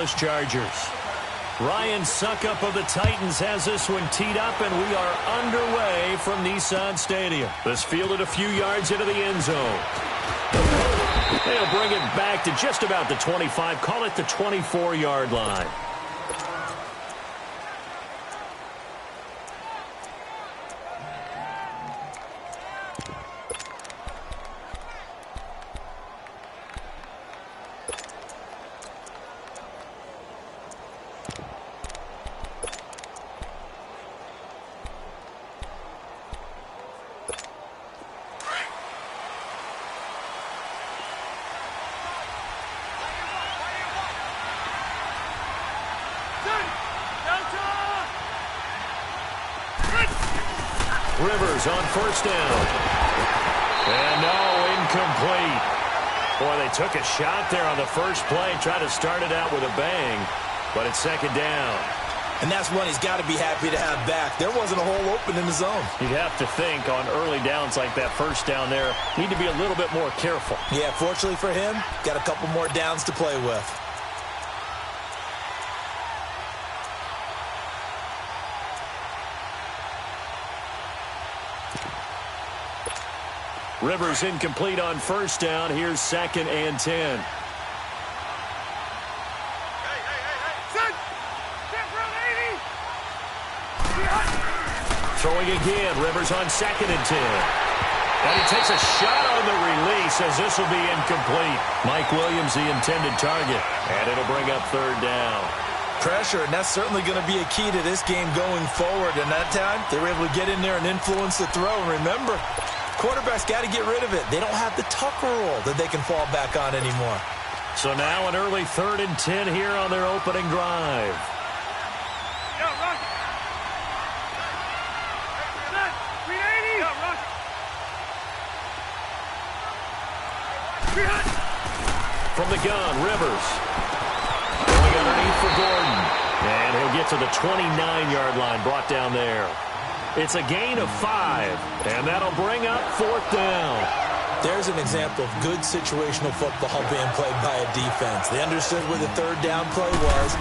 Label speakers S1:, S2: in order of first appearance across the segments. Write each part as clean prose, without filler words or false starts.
S1: Chargers. Ryan Suckup of the Titans has this one teed up, and we are underway from Nissan Stadium. This fielded a few yards into the end zone. They'll bring it back to just about the 25, call it the 24-yard line. Rivers on first down. And no, incomplete. Boy, they took a shot there on the first play, tried to start it out with a bang, but it's second down.
S2: And that's one he's got to be happy to have back. There wasn't a hole open in the zone.
S1: You'd have to think on early downs like that first down there, need to be a little bit more careful.
S2: Yeah, fortunately for him, got a couple more downs to play with.
S1: Rivers incomplete on first down. Here's second and 10. Throwing again. Rivers on second and 10. And he takes a shot on the release as this will be incomplete. Mike Williams, the intended target. And it'll bring up third down.
S2: Pressure, and that's certainly going to be a key to this game going forward. And that time, they were able to get in there and influence the throw. And remember, quarterback's got to get rid of it. They don't have the Tucker rule that they can fall back on anymore.
S1: So now an early third and 10 here on their opening drive. From the gun, Rivers. Going underneath for Gordon. And he'll get to the 29-yard line, brought down there. It's a gain of 5, and that'll bring up fourth down.
S2: There's an example of good situational football being played by a defense. They understood where the third down play was,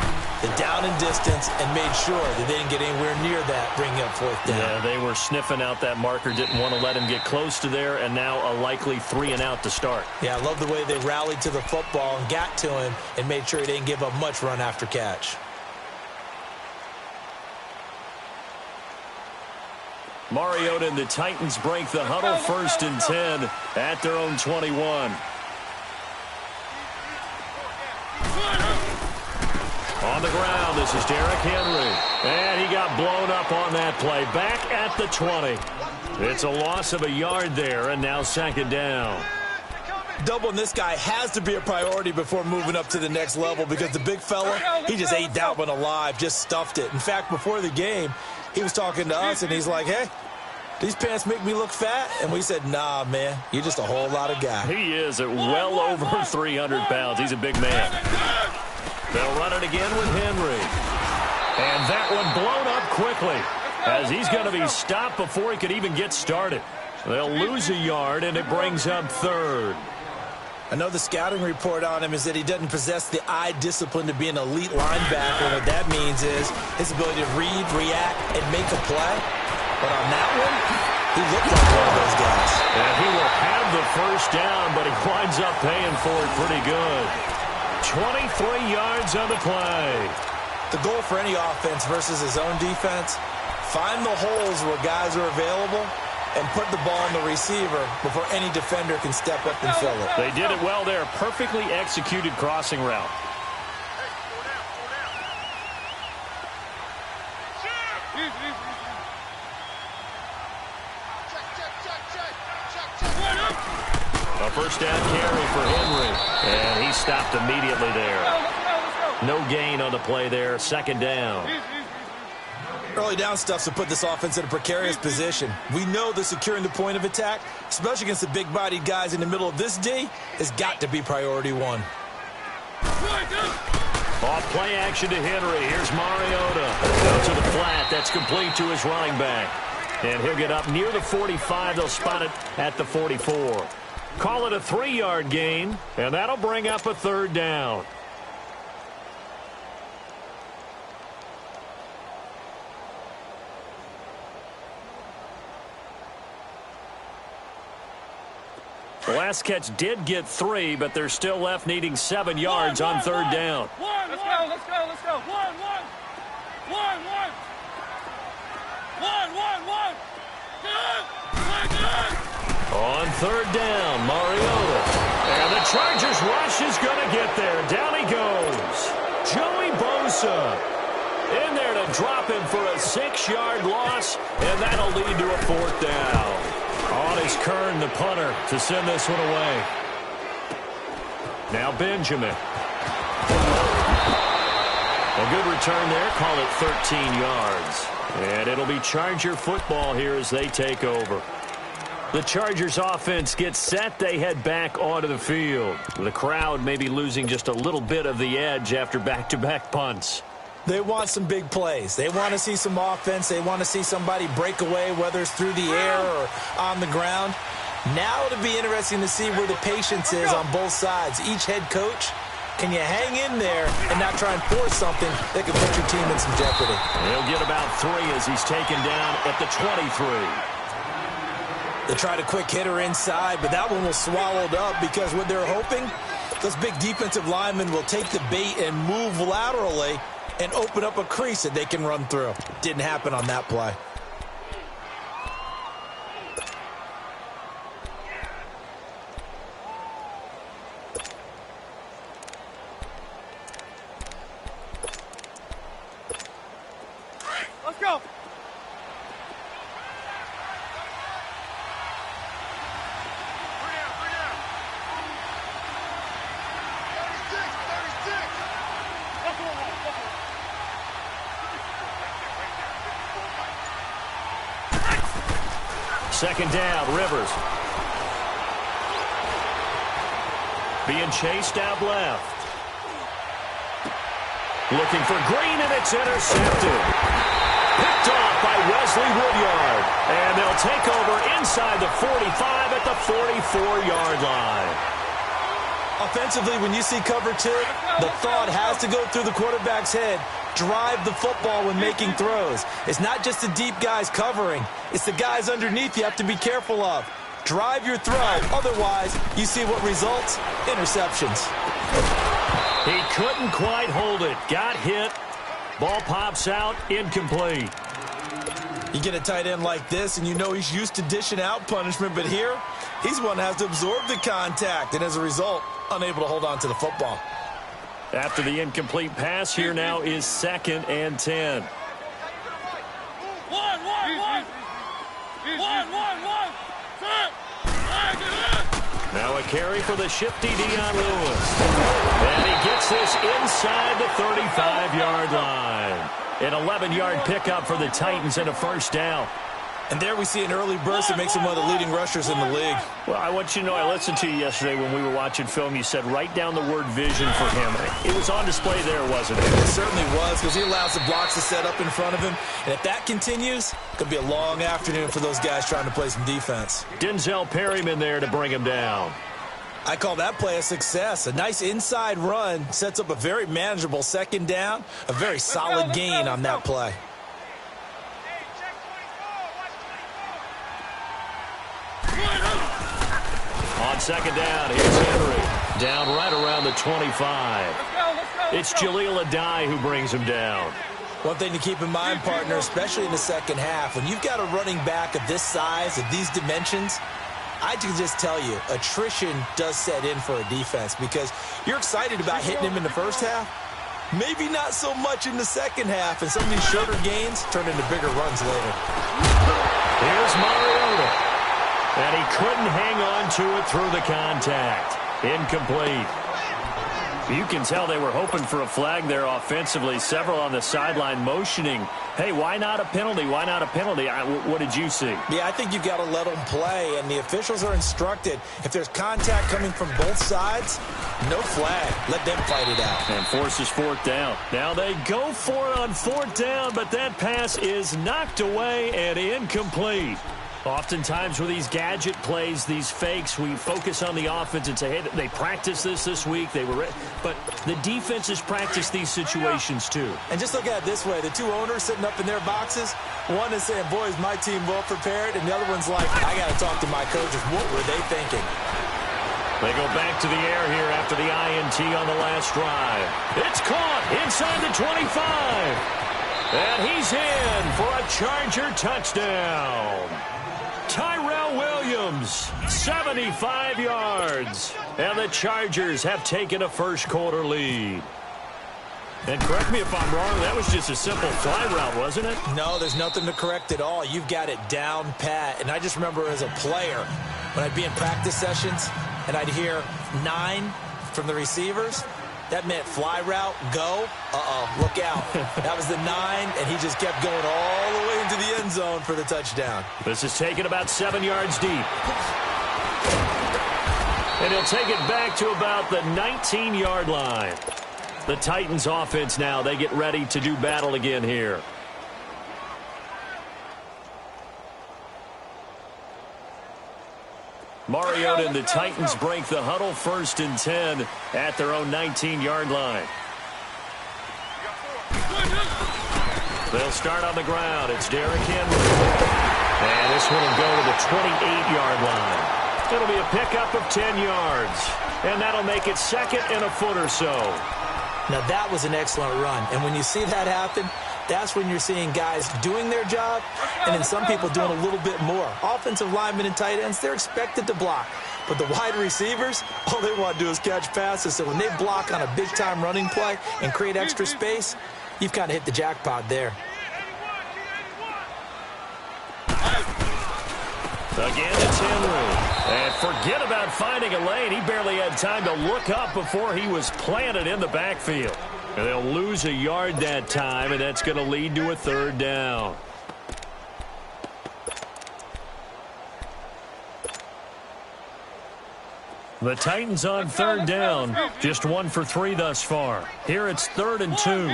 S2: the down and distance, and made sure that they didn't get anywhere near that, bringing up fourth down.
S1: Yeah, they were sniffing out that marker, didn't want to let him get close to there, and now a likely 3 and out to start.
S2: Yeah, I love the way they rallied to the football and got to him and made sure he didn't give up much run after catch.
S1: Mariota and the Titans break the huddle, first and 10 at their own 21. On the ground, this is Derrick Henry. And he got blown up on that play. Back at the 20. It's a loss of a yard there, and now second down.
S2: Doubling this guy has to be a priority before moving up to the next level, because the big fella, he just ate that one alive, just stuffed it. In fact, before the game, he was talking to us, and he's like, hey, these pants make me look fat? And we said, nah, man, you're just a whole lot of guy.
S1: He is at well over 300 pounds. He's a big man. They'll run it again with Henry. And that one blown up quickly, as he's going to be stopped before he could even get started. They'll lose a yard, and it brings up third.
S2: I know the scouting report on him is that he doesn't possess the eye discipline to be an elite linebacker. What that means is his ability to read, react, and make a play. But on that one, he looked like one of those guys.
S1: And he will have the first down, but he winds up paying for it pretty good. 23 yards on the play.
S2: The goal for any offense versus his own defense, find the holes where guys are available and put the ball on the receiver before any defender can step up and fill it.
S1: They did it well there. Perfectly executed crossing route. A first down carry for Henry. And he stopped immediately there. No gain on the play there. Second down.
S2: Early down stuff to put this offense in a precarious position. We know that securing the point of attack, especially against the big-bodied guys in the middle of this D, has got to be priority one.
S1: Off play action to Henry. Here's Mariota. Go to the flat. That's complete to his running back. And he'll get up near the 45. They'll spot it at the 44. Call it a 3-yard gain, and that'll bring up a third down. The last catch did get 3, but they're still left needing 7 yards on third down.
S3: Let's go.
S1: On third down, Mariota. And the Chargers rush is going to get there. Down he goes. Joey Bosa in there to drop him for a 6-yard loss, and that'll lead to a 4th down. On is Kern, the punter, to send this one away. Now Benjamin. A good return there. Call it 13 yards. And it'll be Charger football here as they take over. The Chargers offense gets set. They head back onto the field. The crowd may be losing just a little bit of the edge after back-to-back punts.
S2: They want some big plays. They want to see some offense. They want to see somebody break away, whether it's through the air or on the ground. Now it'll be interesting to see where the patience is on both sides. Each head coach, can you hang in there and not try and force something that could put your team in some jeopardy?
S1: He'll get about 3 as he's taken down at the 23.
S2: They tried a quick hitter inside, but that one was swallowed up because what they're hoping, those big defensive linemen will take the bait and move laterally and open up a crease that they can run through. Didn't happen on that play.
S3: Let's go.
S1: Second down, Rivers. Being chased out left. Looking for Green, and it's intercepted. Picked off by Wesley Woodyard. And they'll take over inside the 45 at the 44-yard line.
S2: Offensively, when you see cover 2, the thought has to go through the quarterback's head. Drive the football when making throws. It's not just the deep guys covering. It's the guys underneath you have to be careful of. Drive your throw. Otherwise, you see what results? Interceptions.
S1: He couldn't quite hold it. Got hit. Ball pops out. Incomplete.
S2: You get a tight end like this, and you know he's used to dishing out punishment, but here, he's one that has to absorb the contact, and as a result, unable to hold on to the football.
S1: After the incomplete pass, here now is 2nd and 10. Now a carry for the shifty Dion Lewis. And he gets this inside the 35-yard line. An 11-yard pickup for the Titans and a 1st down.
S2: And there we see an early burst that makes him one of the leading rushers in the league.
S1: Well, I want you to know, I listened to you yesterday when we were watching film. You said write down the word vision for him. It was on display there, wasn't it?
S2: It certainly was, because he allows the blocks to set up in front of him. And if that continues, it could be a long afternoon for those guys trying to play some defense.
S1: Denzel Perryman there to bring him down.
S2: I call that play a success. A nice inside run sets up a very manageable 2nd down. A very solid gain on that play.
S1: On 2nd down, here's Henry. Down right around the 25. It's Jaleel Adai who brings him down.
S2: One thing to keep in mind, partner, especially in the second half, when you've got a running back of this size, of these dimensions, I can just tell you, attrition does set in for a defense because you're excited about hitting him in the first half. Maybe not so much in the second half, and some of these shorter gains turn into bigger runs later.
S1: Here's Mariota. And he couldn't hang on to it through the contact. Incomplete. You can tell they were hoping for a flag there offensively. Several on the sideline motioning, hey, why not a penalty? Why not a penalty? What did you see?
S2: Yeah, I think you've got to let them play, and the officials are instructed. If there's contact coming from both sides, no flag. Let them fight it out.
S1: And forces 4th down. Now they go for it on 4th down, but that pass is knocked away and incomplete. Oftentimes with these gadget plays, these fakes, we focus on the offense and say, hey, they practiced this week. They were, but the defense has practiced these situations too.
S2: And just look at it this way. The two owners sitting up in their boxes, one is saying, boys, my team well prepared, and the other one's like, I got to talk to my coaches. What were they thinking?
S1: They go back to the air here after the INT on the last drive. It's caught inside the 25. And he's in for a Charger touchdown. Tyrell Williams, 75 yards. And the Chargers have taken a first-quarter lead. And correct me if I'm wrong, that was just a simple fly route, wasn't it?
S2: No, there's nothing to correct at all. You've got it down pat. And I just remember as a player, when I'd be in practice sessions and I'd hear 9 from the receivers, that meant fly route, go, look out. That was the 9, and he just kept going all the way into the end zone for the touchdown.
S1: This is taken about 7 yards deep. And he'll take it back to about the 19-yard line. The Titans offense now, they get ready to do battle again here. Mariota and the Titans break the huddle, 1st and 10 at their own 19-yard line. They'll start on the ground. It's Derrick Henry. And this one will go to the 28-yard line. It'll be a pickup of 10 yards. And that'll make it 2nd and a foot or so.
S2: Now, that was an excellent run. And when you see that happen, that's when you're seeing guys doing their job and then some people doing a little bit more. Offensive linemen and tight ends, they're expected to block. But the wide receivers, all they want to do is catch passes. So when they block on a big-time running play and create extra space, you've kind of hit the jackpot there.
S1: Again, it's Henry. And forget about finding a lane. He barely had time to look up before he was planted in the backfield. And they'll lose a yard that time, and that's going to lead to a 3rd down. The Titans on 3rd down. Just 1 for 3 thus far. Here it's 3rd and 2.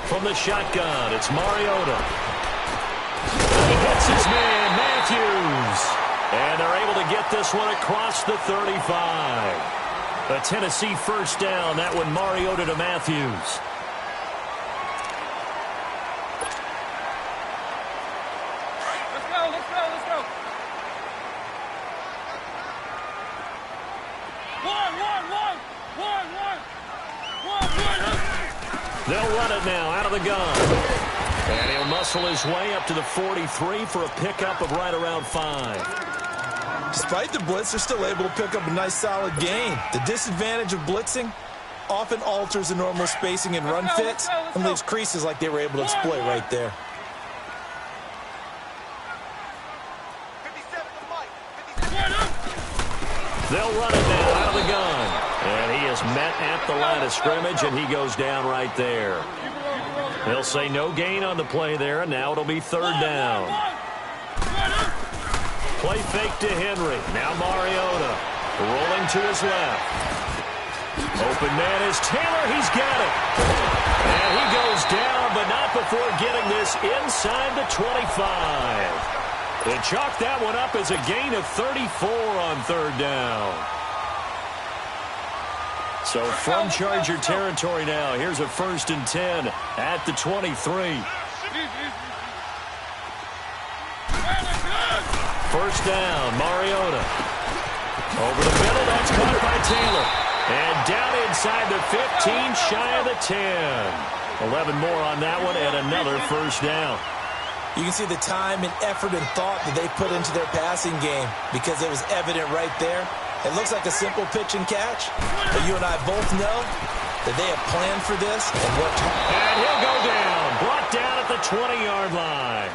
S1: From the shotgun, it's Mariota. He hits his man, Matthews. And they're able to get this one across the 35. A Tennessee 1st down. That one Mariota to Matthews.
S3: Let's go.
S1: They'll run it now out of the gun. And he'll muscle his way up to the 43 for a pickup of right around 5.
S2: Despite the blitz, they're still able to pick up a nice solid gain. The disadvantage of blitzing often alters the normal spacing and run fits and leaves creases like they were able to exploit right there.
S1: They'll run it now out of the gun. And he is met at the line of scrimmage, and he goes down right there. They'll say no gain on the play there, and now it'll be 3rd down. Play fake to Henry. Now Mariota rolling to his left. Open man is Taylor. He's got it. And he goes down, but not before getting this inside the 25. They chalk that one up as a gain of 34 on 3rd down. So from Charger territory now, here's a 1st and 10 at the 23. First down, Mariota. Over the middle, that's caught by Taylor. And down inside the 15, shy of the 10. 11 more on that one, and another 1st down.
S2: You can see the time and effort and thought that they put into their passing game because it was evident right there. It looks like a simple pitch and catch, but you and I both know that they have planned for this and worked hard.
S1: And he'll go down, brought down at the 20-yard line.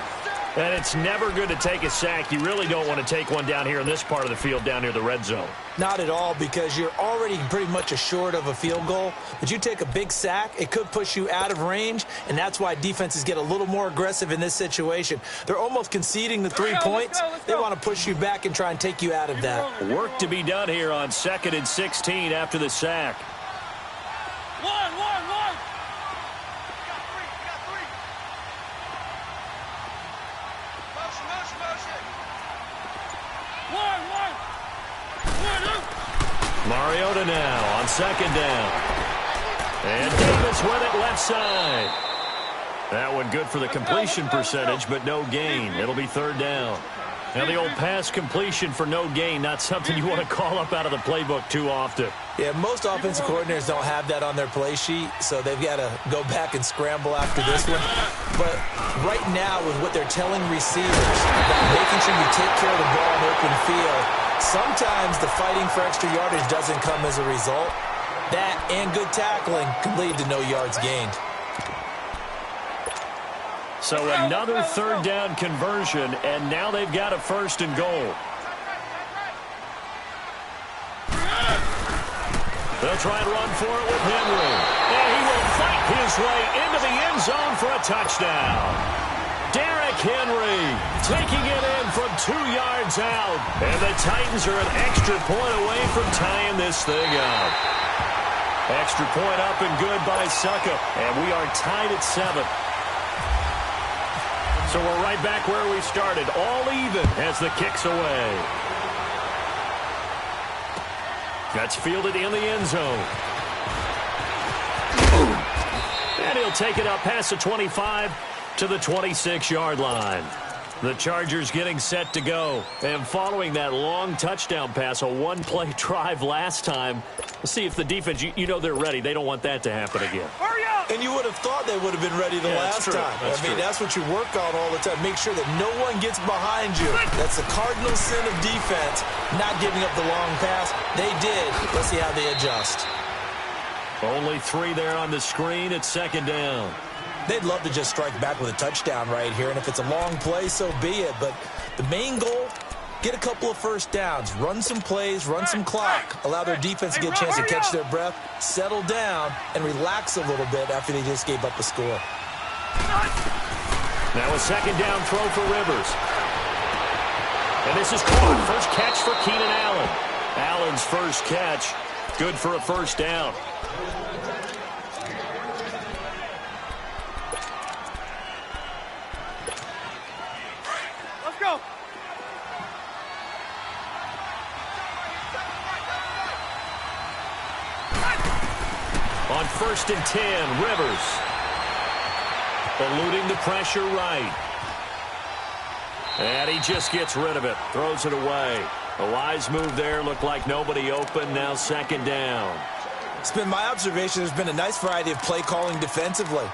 S1: And it's never good to take a sack. You really don't want to take one down here in this part of the field down near the red zone.
S2: Not at all, because you're already pretty much assured of a field goal. But you take a big sack, it could push you out of range, and that's why defenses get a little more aggressive in this situation. They're almost conceding the 3 points. They want to push you back and try and take you out of that.
S1: Work to be done here on 2nd and 16 after the sack.
S3: One.
S1: Mariota now on 2nd down. And Davis with it left side. That one good for the completion percentage, but no gain. It'll be third down. Now the old pass completion for no gain, not something you want to call up out of the playbook too often.
S2: Yeah, most offensive coordinators don't have that on their play sheet, so they've got to go back and scramble after this one. But right now, with what they're telling receivers about making sure you take care of the ball in open field, sometimes the fighting for extra yardage doesn't come as a result. That and good tackling can lead to no yards gained.
S1: So another third down conversion, and now they've got a first and goal. They'll try and run for it with Henry. And he will fight his way into the end zone for a touchdown. Derrick Henry taking it in from 2 yards out. And the Titans are an extra point away from tying this thing up. Extra point up and good by Suckup. And we are tied at 7. So we're right back where we started, all even as the kick's away. That's fielded in the end zone. And he'll take it up past the 25 to the 26-yard line. The Chargers getting set to go. And following that long touchdown pass, a one-play drive last time, let's see if the defense, you know they're ready. They don't want that to happen again.
S2: And you would have thought they would have been ready the last time. That's what you work on all the time. Make sure that no one gets behind you. That's the cardinal sin of defense, not giving up the long pass. They did. Let's see how they adjust.
S1: Only 3 there on the screen at second down.
S2: They'd love to just strike back with a touchdown right here, and if it's a long play, so be it. But the main goal, get a couple of first downs, run some plays, run some clock, allow their defense to get a chance to catch their breath, settle down, and relax a little bit after they just gave up a score.
S1: Now a second down throw for Rivers. And this is caught. First catch for Keenan Allen. Allen's first catch, good for a first down.
S3: Let's go.
S1: On first and 10, Rivers. Eluding the pressure right. And he just gets rid of it. Throws it away. A wise move there. Looked like nobody open. Now second down.
S2: It's been my observation there's been a nice variety of play calling defensively.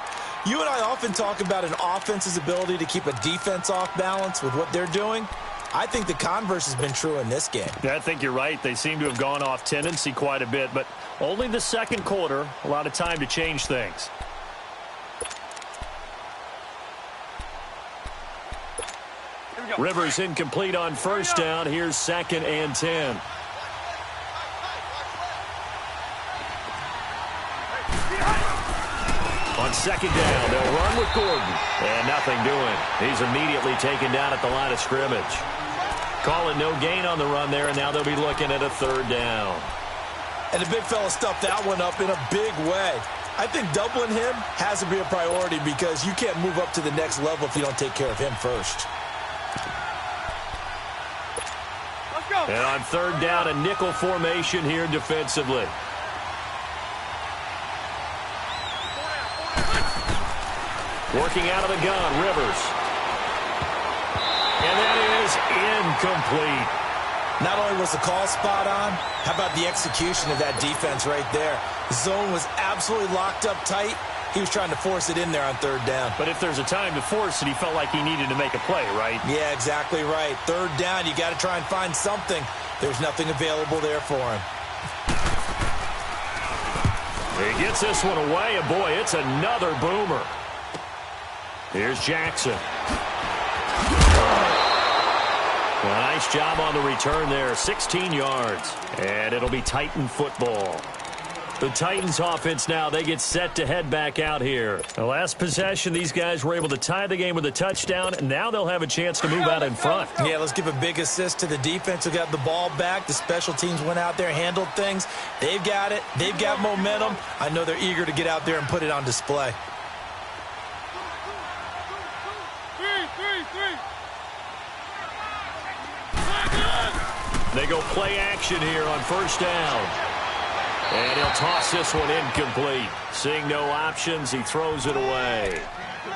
S2: You and I often talk about an offense's ability to keep a defense off balance with what they're doing. I think the converse has been true in this game.
S1: Yeah, I think you're right. They seem to have gone off tendency quite a bit, but only the second quarter, a lot of time to change things. Rivers incomplete on first down. Here's second and 10. On second down, they'll run with Gordon. And nothing doing. He's immediately taken down at the line of scrimmage. Call it no gain on the run there, and now they'll be looking at a third down.
S2: And the big fella stuffed that one up in a big way. I think doubling him has to be a priority because you can't move up to the next level if you don't take care of him first.
S3: Let's go.
S1: And on third down, a nickel formation here defensively. Working out of the gun, Rivers. And that is incomplete.
S2: Not only was the call spot on, how about the execution of that defense right there? The zone was absolutely locked up tight. He was trying to force it in there on third down.
S1: But if there's a time to force it, he felt like he needed to make a play, right?
S2: Yeah, exactly right. Third down, you got to try and find something. There's nothing available there for him.
S1: He gets this one away, and boy, it's another boomer. Here's Jackson. Well, nice job on the return there, 16 yards. And it'll be Titan football. The Titans offense now, they get set to head back out here. The last possession, these guys were able to tie the game with a touchdown, and now they'll have a chance to move out in front.
S2: Yeah, let's give a big assist to the defense who got the ball back. The special teams went out there, handled things. They've got it. They've got momentum. I know they're eager to get out there and put it on display.
S1: They go play action here on first down. And he'll toss this one incomplete. Seeing no options, he throws it away.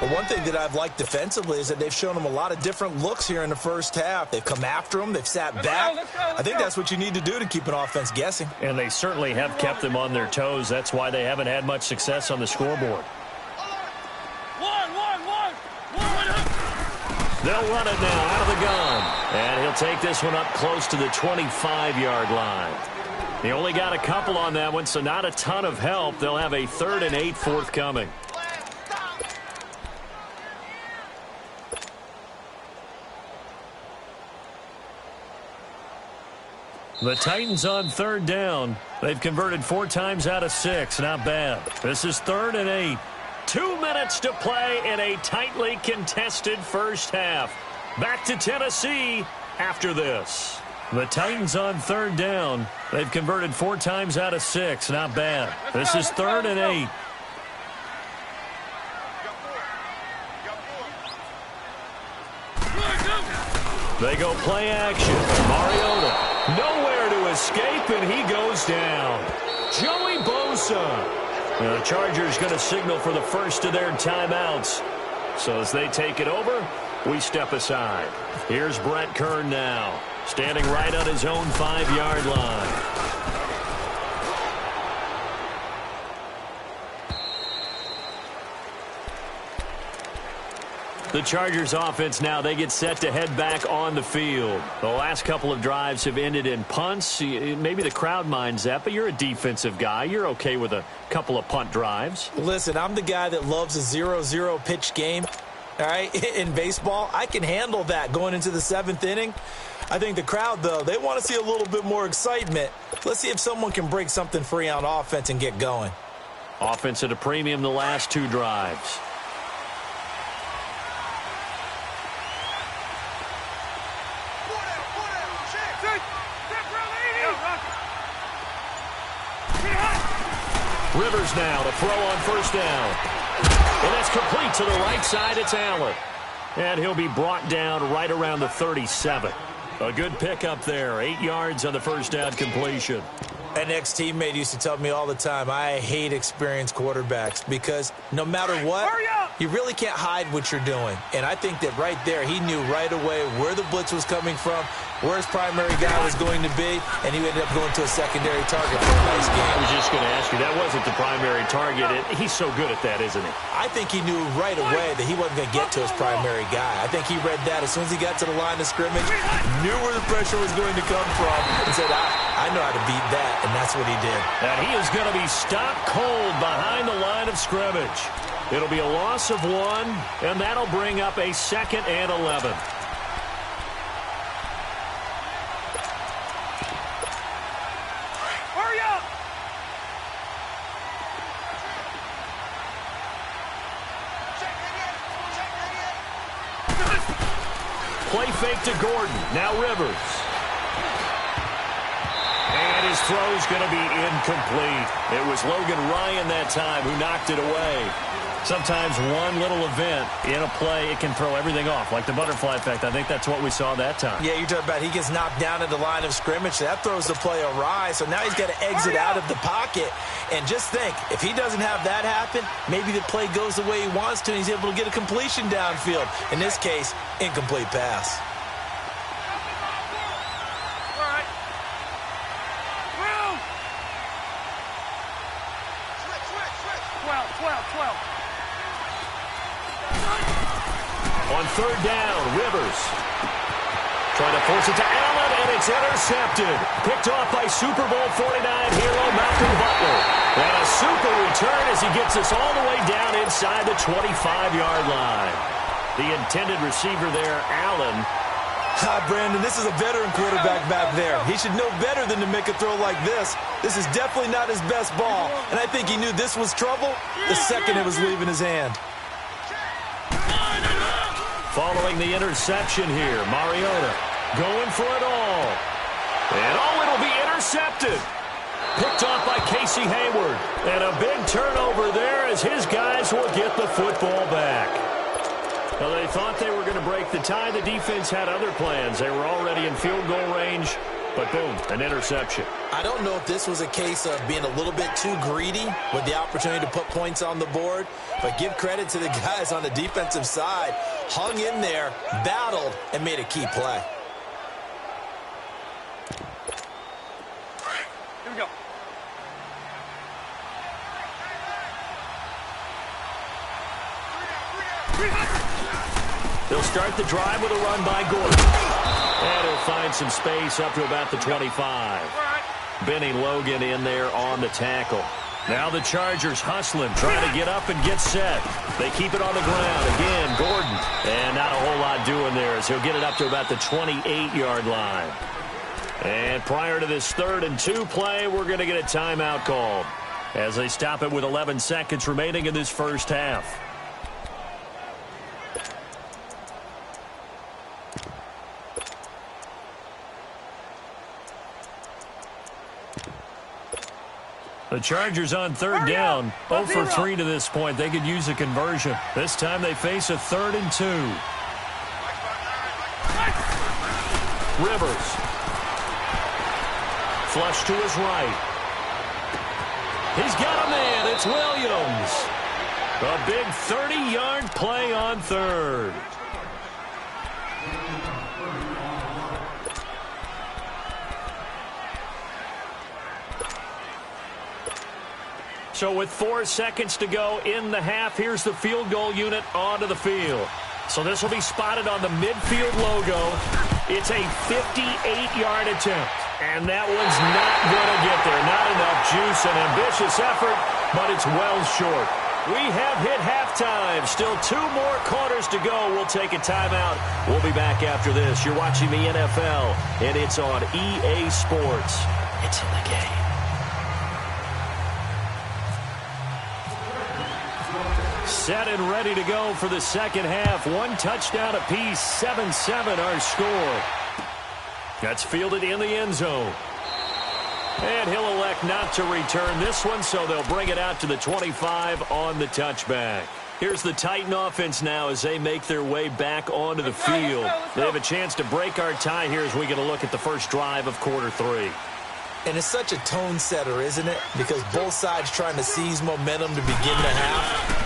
S2: But one thing that I've liked defensively is that they've shown them a lot of different looks here in the first half. They've come after them. They've sat back. I think that's what you need to do to keep an offense guessing.
S1: And they certainly have kept them on their toes. That's why they haven't had much success on the scoreboard. They'll run it now out of the gun. And he'll take this one up close to the 25-yard line. He only got a couple on that one, so not a ton of help. They'll have a 3rd and 8 forthcoming. The Titans on 3rd down. They've converted 4 times out of 6. Not bad. This is 3rd and 8. 2 minutes to play in a tightly contested first half. Back to Tennessee after this. The Titans on 3rd down. They've converted 4 times out of 6. Not bad. This is 3rd and 8. They go play action. Mariota nowhere to escape, and he goes down. Joey Bosa. The Chargers going to signal for the first of their timeouts. So as they take it over, we step aside. Here's Brett Kern now, standing right on his own 5-yard line. The Chargers offense now, they get set to head back on the field. The last couple of drives have ended in punts. Maybe the crowd minds that, but you're a defensive guy. You're okay with a couple of punt drives.
S2: Listen, I'm the guy that loves a 0-0 pitch game. All right, in baseball, I can handle that going into the 7th inning. I think the crowd, though, they want to see a little bit more excitement. Let's see if someone can break something free on offense and get going.
S1: Offense at a premium the last 2 drives. Rivers now to throw on 1st down. And that's complete to the right side. It's Allen. And he'll be brought down right around the 37. A good pickup there. 8 yards on the 1st down completion.
S2: An ex-teammate used to tell me all the time, I hate experienced quarterbacks because no matter what, you really can't hide what you're doing. And I think that right there, he knew right away where the blitz was coming from, where his primary guy was going to be, and he ended up going to a secondary target for a nice game.
S1: I was just going to ask you, that wasn't the primary target. He's so good at that, isn't he?
S2: I think he knew right away that he wasn't going to get to his primary guy. I think he read that as soon as he got to the line of scrimmage, knew where the pressure was going to come from, and said, I know how to beat that. And that's what he did.
S1: And he is going to be stopped cold behind the line of scrimmage. It'll be a loss of 1, and that'll bring up a 2nd and 11.
S3: Hurry up!
S1: Play fake to Gordon. Now Rivers. And his throw's going to be incomplete. It was Logan Ryan that time who knocked it away. Sometimes one little event in a play, it can throw everything off, like the butterfly effect. I think that's what we saw that time.
S2: Yeah, you're talking about he gets knocked down at the line of scrimmage. That throws the play awry, so now he's got to exit out of the pocket. And just think, if he doesn't have that happen, maybe the play goes the way he wants to, and he's able to get a completion downfield. In this case, incomplete pass.
S1: On 3rd down, Rivers trying to force it to Allen, and it's intercepted. Picked off by Super Bowl 49 hero Malcolm Butler. And a super return as he gets us all the way down inside the 25-yard line. The intended receiver there, Allen.
S2: Brandon, this is a veteran quarterback back there. He should know better than to make a throw like this. This is definitely not his best ball, and I think he knew this was trouble the second it was leaving his hand.
S1: Following the interception here, Mariota going for it all. And it'll be intercepted. Picked off by Casey Hayward. And a big turnover there as his guys will get the football back. Well, they thought they were going to break the tie. The defense had other plans. They were already in field goal range. But boom, an interception.
S2: I don't know if this was a case of being a little bit too greedy with the opportunity to put points on the board, but give credit to the guys on the defensive side. Hung in there, battled, and made a key play.
S3: Here we go.
S1: They'll start the drive with a run by Gordon. And he'll find some space up to about the 25. Benny Logan in there on the tackle. Now the Chargers hustling, trying to get up and get set. They keep it on the ground. Again, Gordon. And not a whole lot doing there as he'll get it up to about the 28-yard line. And prior to this 3rd and 2 play, we're going to get a timeout called as they stop it with 11 seconds remaining in this first half. The Chargers on 3rd down, 0 for 3 to this point. They could use a conversion. This time they face a 3rd and 2. Rivers. Flush to his right. He's got a man. It's Williams. A big 30-yard play on 3rd. So with 4 seconds to go in the half, here's the field goal unit onto the field. So this will be spotted on the midfield logo. It's a 58-yard attempt. And that one's not going to get there. Not enough juice, an ambitious effort, but it's well short. We have hit halftime. Still 2 more quarters to go. We'll take a timeout. We'll be back after this. You're watching the NFL, and it's on EA Sports. It's in the game. Set and ready to go for the second half. 1 touchdown apiece, 7-7 our score. That's fielded in the end zone. And he'll elect not to return this one, so they'll bring it out to the 25 on the touchback. Here's the Titan offense now as they make their way back onto the field. They have a chance to break our tie here as we get a look at the first drive of quarter 3.
S2: And it's such a tone setter, isn't it? Because both sides trying to seize momentum to begin the half.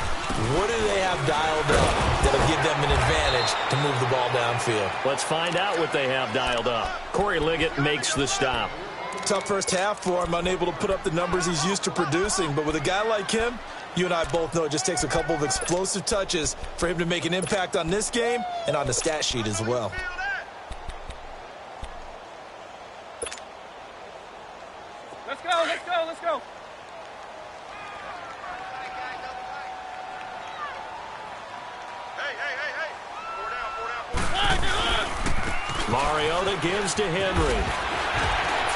S2: What do they have dialed up that'll give them an advantage to move the ball downfield?
S1: Let's find out what they have dialed up. Corey Liggett makes the stop.
S2: Tough first half for him, unable to put up the numbers he's used to producing. But with a guy like him, you and I both know it just takes a couple of explosive touches for him to make an impact on this game and on the stat sheet as well.
S3: Let's go, let's go, let's go.
S1: Mariota gives to Henry.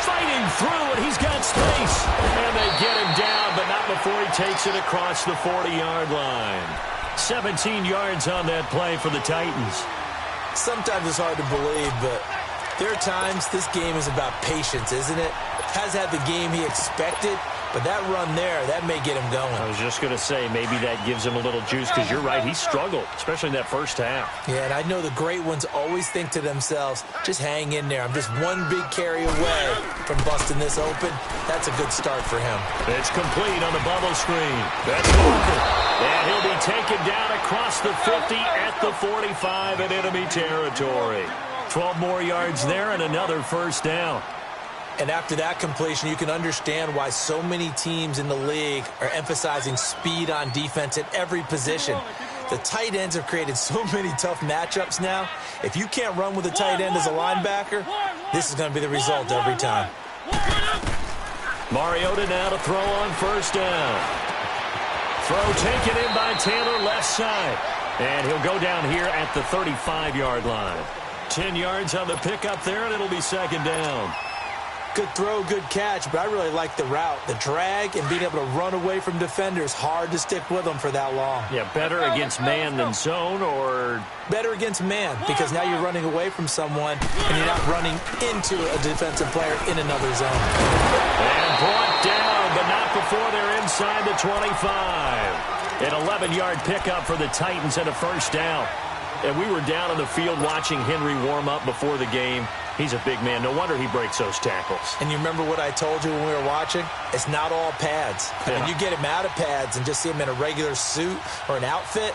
S1: Fighting through, and he's got space. And they get him down, but not before he takes it across the 40-yard line. 17 yards on that play for the Titans.
S2: Sometimes it's hard to believe, but there are times this game is about patience, isn't it? Has had the game he expected, but that run there, that may get him going.
S1: I was just going to say, maybe that gives him a little juice, because you're right, he struggled, especially in that first half.
S2: Yeah, and I know the great ones always think to themselves, just hang in there. I'm just one big carry away from busting this open. That's a good start for him.
S1: It's complete on the bubble screen. That's Walker. And he'll be taken down across the 50 at the 45 in enemy territory. 12 more yards there and another first down.
S2: And after that completion, you can understand why so many teams in the league are emphasizing speed on defense at every position. The tight ends have created so many tough matchups now. If you can't run with a tight end as a linebacker, this is going to be the result every time.
S1: Mariota now to throw on first down. Throw taken in by Taylor left side. And he'll go down here at the 35-yard line. 10 yards on the pickup there, and it'll be second down.
S2: Good throw, good catch, but I really like the route. The drag and being able to run away from defenders, hard to stick with them for that long.
S1: Yeah, better against man than zone, or?
S2: Better against man, because now you're running away from someone and you're not running into a defensive player in another zone.
S1: And brought down, but not before they're inside the 25. An 11-yard pickup for the Titans and a first down. And we were down on the field watching Henry warm up before the game. He's a big man. No wonder he breaks those tackles.
S2: And you remember what I told you when we were watching? It's not all pads.
S1: Yeah.
S2: When you get him out of pads and just see him in a regular suit or an outfit,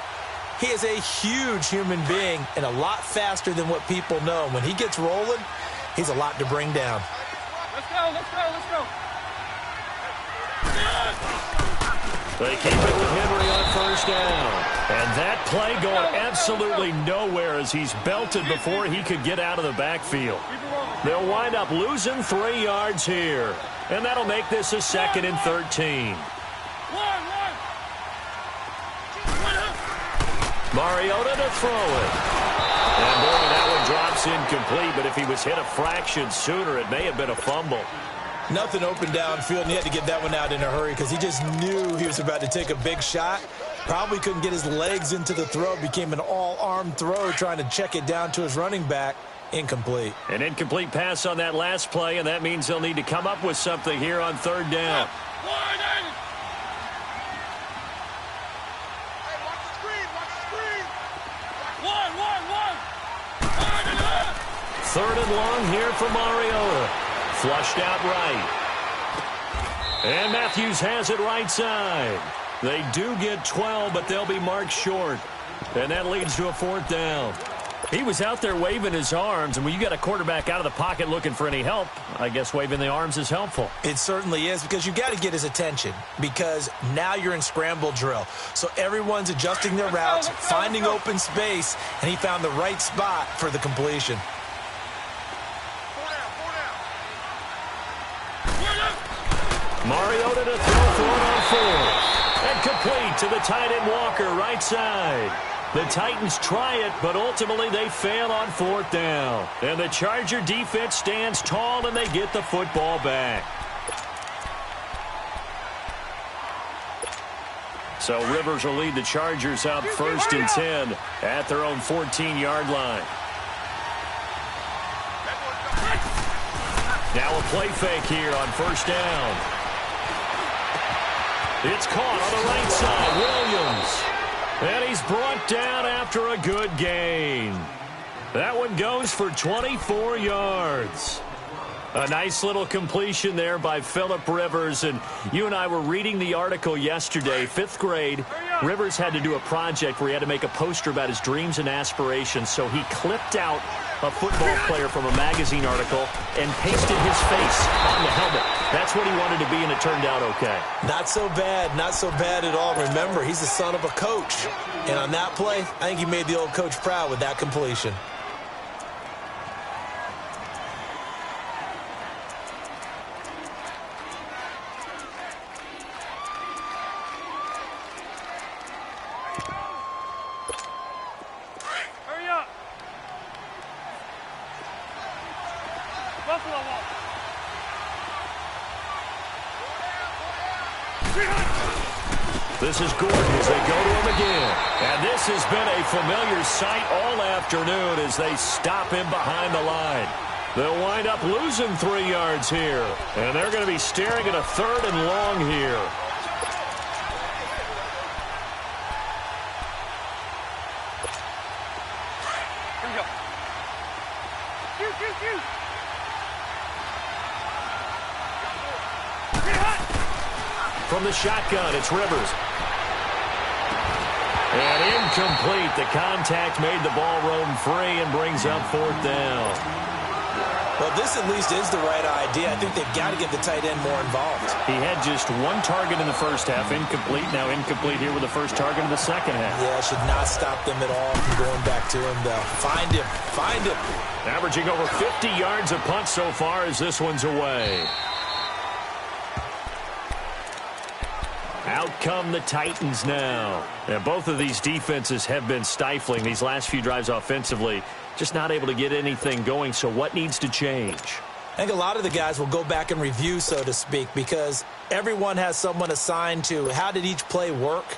S2: he is a huge human being and a lot faster than what people know. When he gets rolling, he's a lot to bring down.
S3: Let's go, let's go, let's go.
S1: They keep it with Henry on first down. And that play going absolutely nowhere as he's belted before he could get out of the backfield. They'll wind up losing 3 yards here. And that'll make this a 2nd and 13. Mariota to throw it. And boy, that one drops incomplete, but if he was hit a fraction sooner, it may have been a fumble.
S2: Nothing open downfield, and he had to get that one out in a hurry because he just knew he was about to take a big shot. Probably couldn't get his legs into the throw. Became an all-arm throw trying to check it down to his running back. Incomplete.
S1: An incomplete pass on that last play, and that means they'll need to come up with something here on 3rd down. Third and long here for Mariota. Flushed out right. And Matthews has it right side. They do get 12, but they'll be marked short. And that leads to a 4th down. He was out there waving his arms, and when you got a quarterback out of the pocket looking for any help, I guess waving the arms is helpful.
S2: It certainly is, because you got to get his attention, because now you're in scramble drill. So everyone's adjusting their routes, finding open space, and he found the right spot for the completion.
S1: Mariota to throw for it on 4th. And complete to the tight end Walker, right side. The Titans try it, but ultimately they fail on 4th down. And the Charger defense stands tall, and they get the football back. So Rivers will lead the Chargers out 1st and 10 at their own 14-yard line. Now a play fake here on 1st down. It's caught on the right side. Williams. And he's brought down after a good gain. That one goes for 24 yards. A nice little completion there by Phillip Rivers. And you and I were reading the article yesterday, 5th grade. Rivers had to do a project where he had to make a poster about his dreams and aspirations. So he clipped out a football player from a magazine article and pasted his face on the helmet. That's what he wanted to be, and it turned out okay.
S2: Not so bad at all. Remember, he's the son of a coach. And on that play, I think he made the old coach proud with that completion.
S1: This is Gordon as they go to him again. And this has been a familiar sight all afternoon as they stop him behind the line. They'll wind up losing 3 yards here. And they're going to be staring at a 3rd and long here.
S3: Here we go. Shoot.
S1: From the shotgun, it's Rivers. And incomplete. The contact made the ball roam free and brings up 4th down.
S2: Well, this at least is the right idea. I think they've got to get the tight end more involved.
S1: He had just 1 target in the first half. Incomplete. Now incomplete here with the first target in the second half.
S2: Yeah, should not stop them at all from going back to him, though. Find him.
S1: Averaging over 50 yards a punt so far as this one's away. Out come the Titans now. And both of these defenses have been stifling these last few drives offensively. Just not able to get anything going, so what needs to change?
S2: I think a lot of the guys will go back and review, so to speak, because everyone has someone assigned to how did each play work.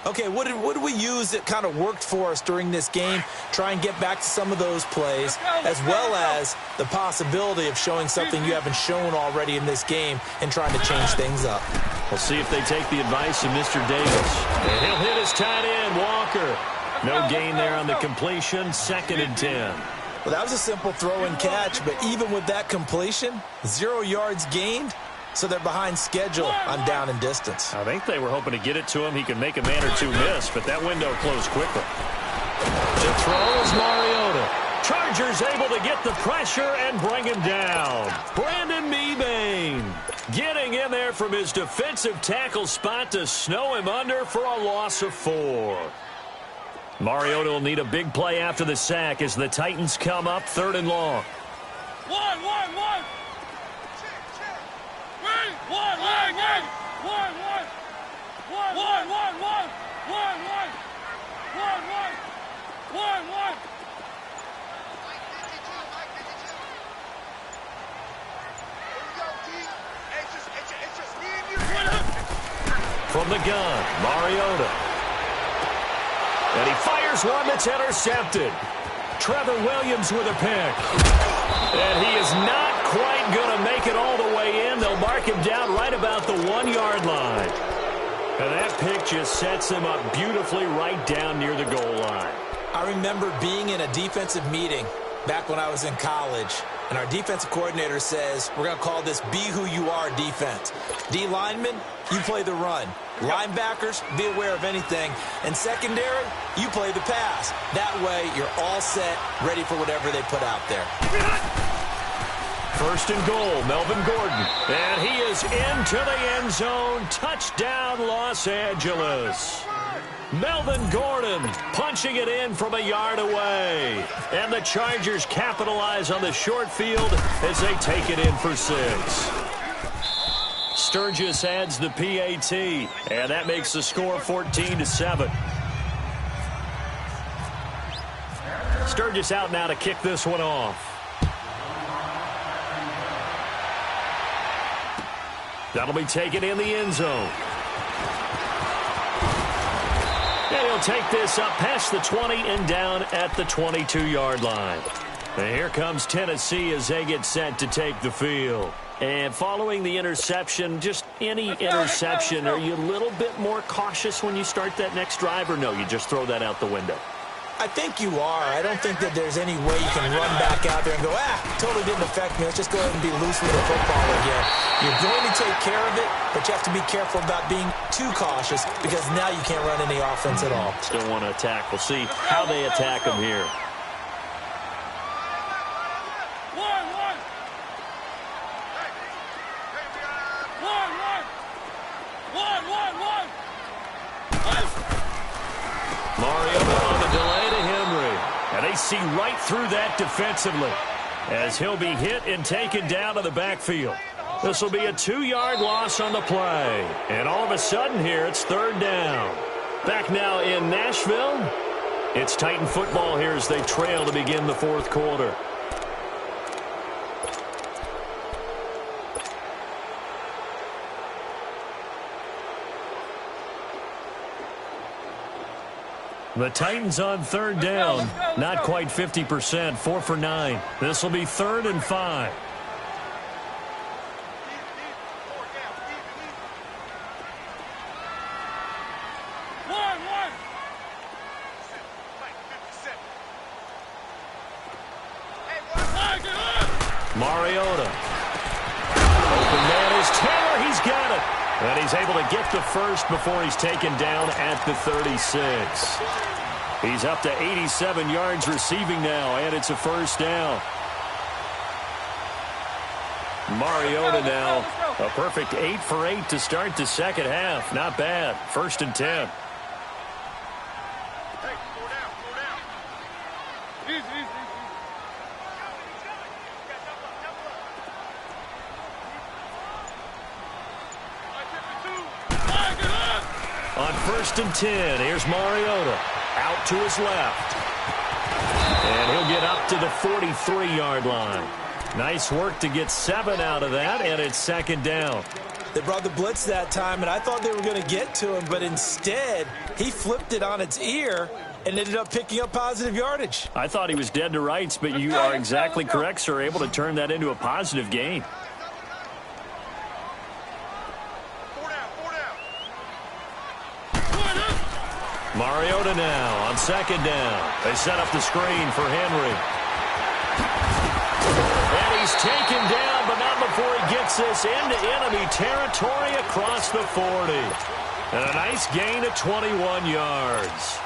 S2: Okay, what did we use that kind of worked for us during this game? Try and get back to some of those plays, as well as the possibility of showing something you haven't shown already in this game and trying to change things up.
S1: We'll see if they take the advice of Mr. Davis. And he'll hit his tight end, Walker. No gain there on the completion, 2nd and 10.
S2: Well, that was a simple throw and catch, but even with that completion, 0 yards gained, so they're behind schedule on down and distance.
S1: I think they were hoping to get it to him. He could make a man or two miss, but that window closed quickly. To throw is Mariota. Chargers able to get the pressure and bring him down. Brandon Mebane getting in there from his defensive tackle spot to snow him under for a loss of 4. Mariota will need a big play after the sack as the Titans come up 3rd and long.
S3: One.
S1: From the gun, Mariota. And he fires one that's intercepted. Trevor Williams with a pick. And he is not quite going to make it all the way in. They'll mark him down right about the 1-yard line. And that pick just sets him up beautifully right down near the goal line.
S2: I remember being in a defensive meeting back when I was in college, and our defensive coordinator says, we're going to call this Be Who You Are defense. D linemen, you play the run. Linebackers, be aware of anything. And secondary, you play the pass. That way, you're all set, ready for whatever they put out there.
S1: 1st and goal, Melvin Gordon. And he is into the end zone. Touchdown, Los Angeles. Melvin Gordon punching it in from a yard away. And the Chargers capitalize on the short field as they take it in for 6. Sturgis adds the PAT, and that makes the score 14-7. Sturgis out now to kick this one off. That'll be taken in the end zone. And he'll take this up past the 20 and down at the 22-yard line. And here comes Tennessee as they get set to take the field. And following the interception, just any interception, are you a little bit more cautious when you start that next drive, or no, you just throw that out the window?
S2: I think you are. I don't think that there's any way you can run back out there and go, totally didn't affect me. Let's just go ahead and be loose with the football again. You're going to take care of it, but you have to be careful about being too cautious because now you can't run any offense at all.
S1: Still want to attack. We'll see how they attack him here. Mariota on the delay to Henry. And they see right through that defensively as he'll be hit and taken down to the backfield. This will be a 2-yard loss on the play. And all of a sudden here, it's 3rd down. Back now in Nashville. It's Titan football here as they trail to begin the 4th quarter. The Titans on 3rd down. Not quite 50%. 4 for 9. This will be 3rd and 5. Mariota. Open man is Taylor. He's got it. And he's able to get the first before he's taken down at the 36. He's up to 87 yards receiving now, and it's a 1st down. Mariota now, a perfect 8 for 8 to start the 2nd half. Not bad. 1st and 10. On 1st and 10, here's Mariota. Out to his left. And he'll get up to the 43-yard line. Nice work to get 7 out of that, and it's 2nd down.
S2: They brought the blitz that time, and I thought they were going to get to him, but instead, he flipped it on its ear and ended up picking up positive yardage.
S1: I thought he was dead to rights, but you are exactly correct, sir. Able to turn that into a positive gain. Mariota now on 2nd down. They set up the screen for Henry. He's taken down, but not before he gets this into enemy territory across the 40. And a nice gain of 21 yards.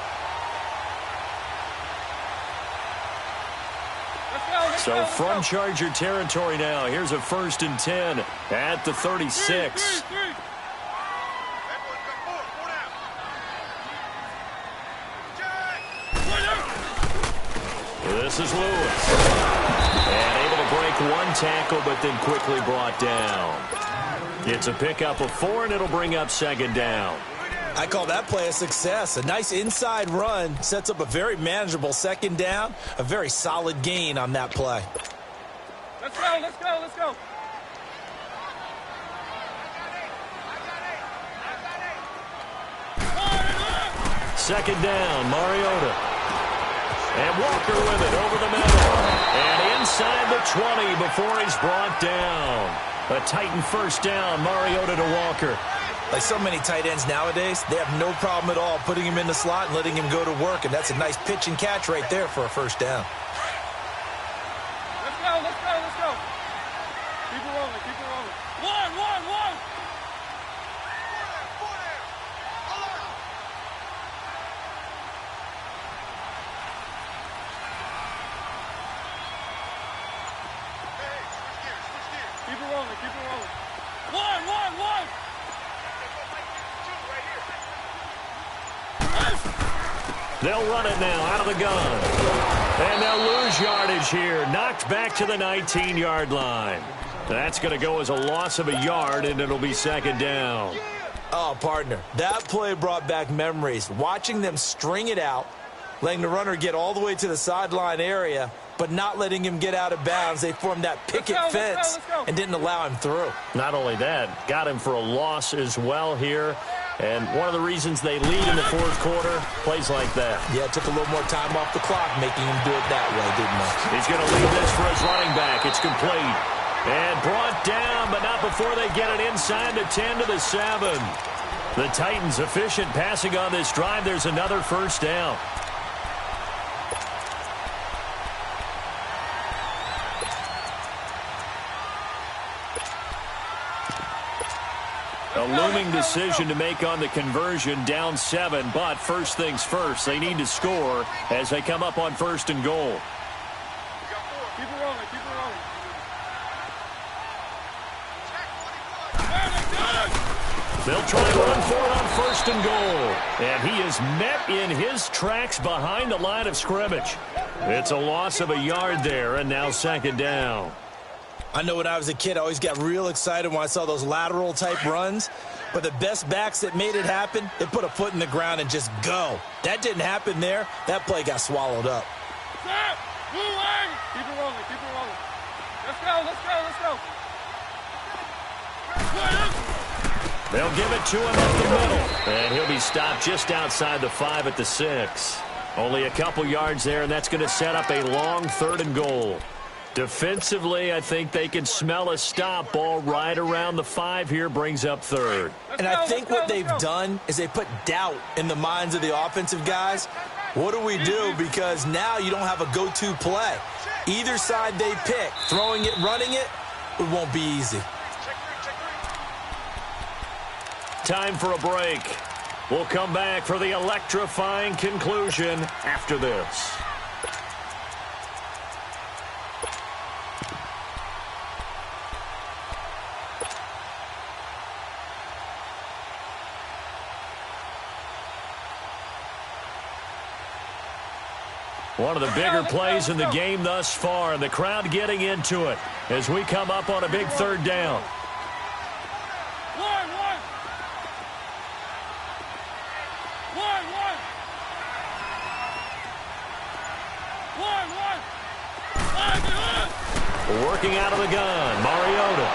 S1: So from Charger territory now, here's a 1st and 10 at the 36. This is Lewis. And able to break one tackle, but then quickly brought down. It's a pickup of 4, and it'll bring up 2nd down.
S2: I call that play a success. A nice inside run sets up a very manageable 2nd down. A very solid gain on that play.
S3: Let's go, let's go, let's go.
S1: Second down, Mariota. And Walker with it over the middle. And inside the 20 before he's brought down. A Titan 1st down, Mariota to Walker.
S2: Like so many tight ends nowadays, they have no problem at all putting him in the slot and letting him go to work. And that's a nice pitch and catch right there for a 1st down.
S3: Let's go, let's go, let's go. Keep it rolling, keep it rolling. One. Keep it rolling, keep it rolling. One.
S1: They'll run it now out of the gun. And they'll lose yardage here. Knocked back to the 19-yard line. That's going to go as a loss of a yard, and it'll be 2nd down.
S2: Oh, partner, that play brought back memories. Watching them string it out, letting the runner get all the way to the sideline area, but not letting him get out of bounds. They formed that picket fence and didn't allow him through.
S1: Not only that, got him for a loss as well here. And one of the reasons they lead in the 4th quarter, plays like that.
S2: Yeah, it took a little more time off the clock, making him do it that way, didn't it?
S1: He's going to lead this for his running back. It's complete. And brought down, but not before they get it inside the 10 to the 7. The Titans efficient passing on this drive. There's another 1st down. A looming decision to make on the conversion, down 7, but first things first, they need to score as they come up on 1st and goal.
S3: Keep it rolling, keep it rolling.
S1: They'll try and run for it on 1st and goal. And he is met in his tracks behind the line of scrimmage. It's a loss of a yard there, and now 2nd down.
S2: I know when I was a kid, I always got real excited when I saw those lateral-type runs. But the best backs that made it happen, they put a foot in the ground and just go. That didn't happen there. That play got swallowed up.
S3: Stop! Moving! Keep it rolling, keep it rolling. Let's go, let's go, let's go.
S1: They'll give it to him up the middle. And he'll be stopped just outside the 5 at the 6. Only a couple yards there, and that's going to set up a long 3rd and goal. Defensively, I think they can smell a stop. Ball right around the 5 here, brings up 3rd.
S2: And I think what they've done is they put doubt in the minds of the offensive guys. What do we do? Because now you don't have a go-to play. Either side they pick, throwing it, running it, it won't be easy.
S1: Time for a break. We'll come back for the electrifying conclusion after this. One of the bigger plays in the game thus far, and the crowd getting into it as we come up on a big 3rd down. Working out of the gun, Mariota.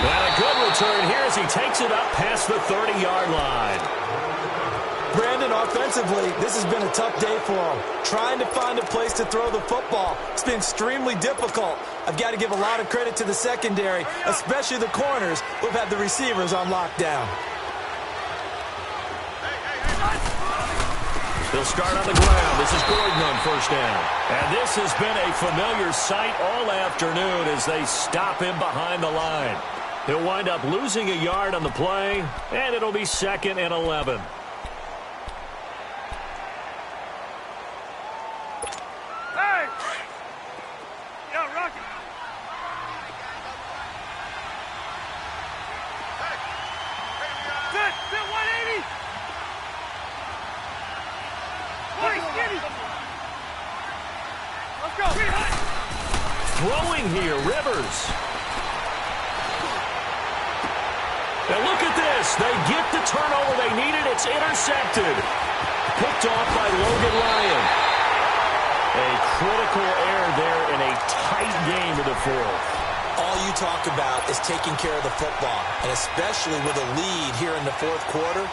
S1: And a good return here as he takes it up past the 30-yard line.
S2: Brandon, offensively, this has been a tough day for him. Trying to find a place to throw the football. It's been extremely difficult. I've got to give a lot of credit to the secondary, especially the corners who've had the receivers on lockdown.
S1: He'll start on the ground. This is Gordon on first down. And this has been a familiar sight all afternoon as they stop him behind the line. He'll wind up losing a yard on the play, and it'll be 2nd and 11.
S3: Hey! Yeah, Rocky. Sit 180. Let's go.
S1: Throwing here, Rivers. Now look at this. They get the turnover they needed. It's intercepted. Picked off by Logan Ryan. A critical error there in a tight game of the fourth.
S2: All you talk about is taking care of the football, and especially with a lead here in the fourth quarter,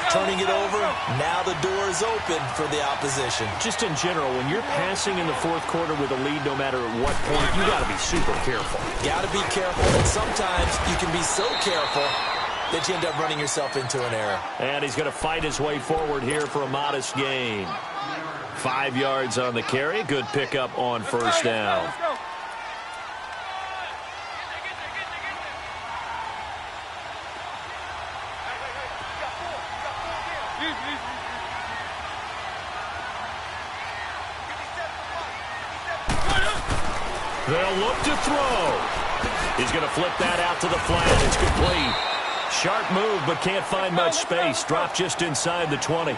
S2: turning it over, now the door is open for the opposition.
S1: Just in general, when you're passing in the fourth quarter with a lead, no matter at what point, you got to be super careful.
S2: Got to be careful, and sometimes you can be so careful that you end up running yourself into an error.
S1: And he's going to fight his way forward here for a modest gain. 5 yards on the carry. Good pickup on first down.
S3: Let's go.
S1: They'll look to throw. He's going to flip that out to the flat. It's complete. Sharp move, but can't find much space. Dropped just inside the 20.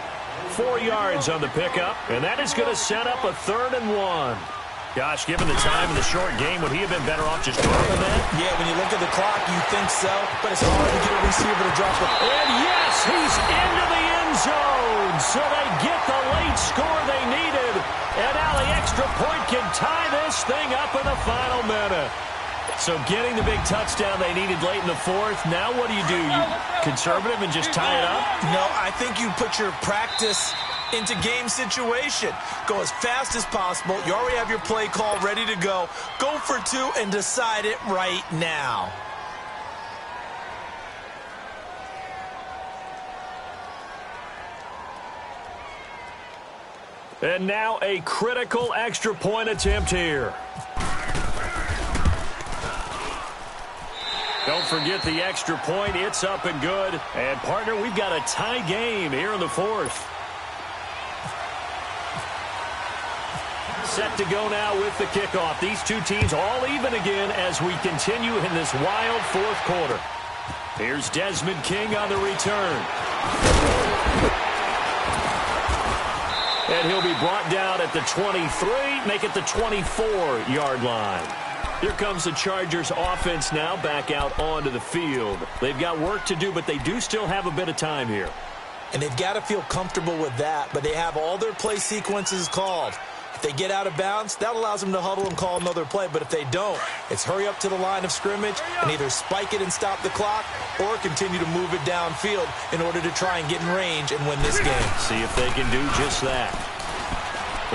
S1: 4 yards on the pickup, and that is going to set up a 3rd and 1. Gosh, given the time in the short game, would he have been better off just dropping that?
S2: Yeah, when you look at the clock, you think so, but it's hard to get a receiver to drop it.
S1: And yes, he's into the end zone, so they get the late score they needed. And now the extra point can tie this thing up in the final minute. So getting the big touchdown they needed late in the fourth, now what do? You conservative and just tie it up?
S2: No, I think you put your practice into game situation. Go as fast as possible. You already have your play call ready to go. Go for 2 and decide it right now.
S1: And now a critical extra point attempt here. Don't forget the extra point. It's up and good. And, partner, we've got a tie game here in the fourth. Set to go now with the kickoff. These two teams all even again as we continue in this wild fourth quarter. Here's Desmond King on the return. And he'll be brought down at the 23, make it the 24-yard line. Here comes the Chargers offense now back out onto the field. They've got work to do, but they do still have a bit of time here.
S2: And they've got to feel comfortable with that, but they have all their play sequences called. If they get out of bounds, that allows them to huddle and call another play. But if they don't, it's hurry up to the line of scrimmage and either spike it and stop the clock or continue to move it downfield in order to try and get in range and win this game.
S1: See if they can do just that.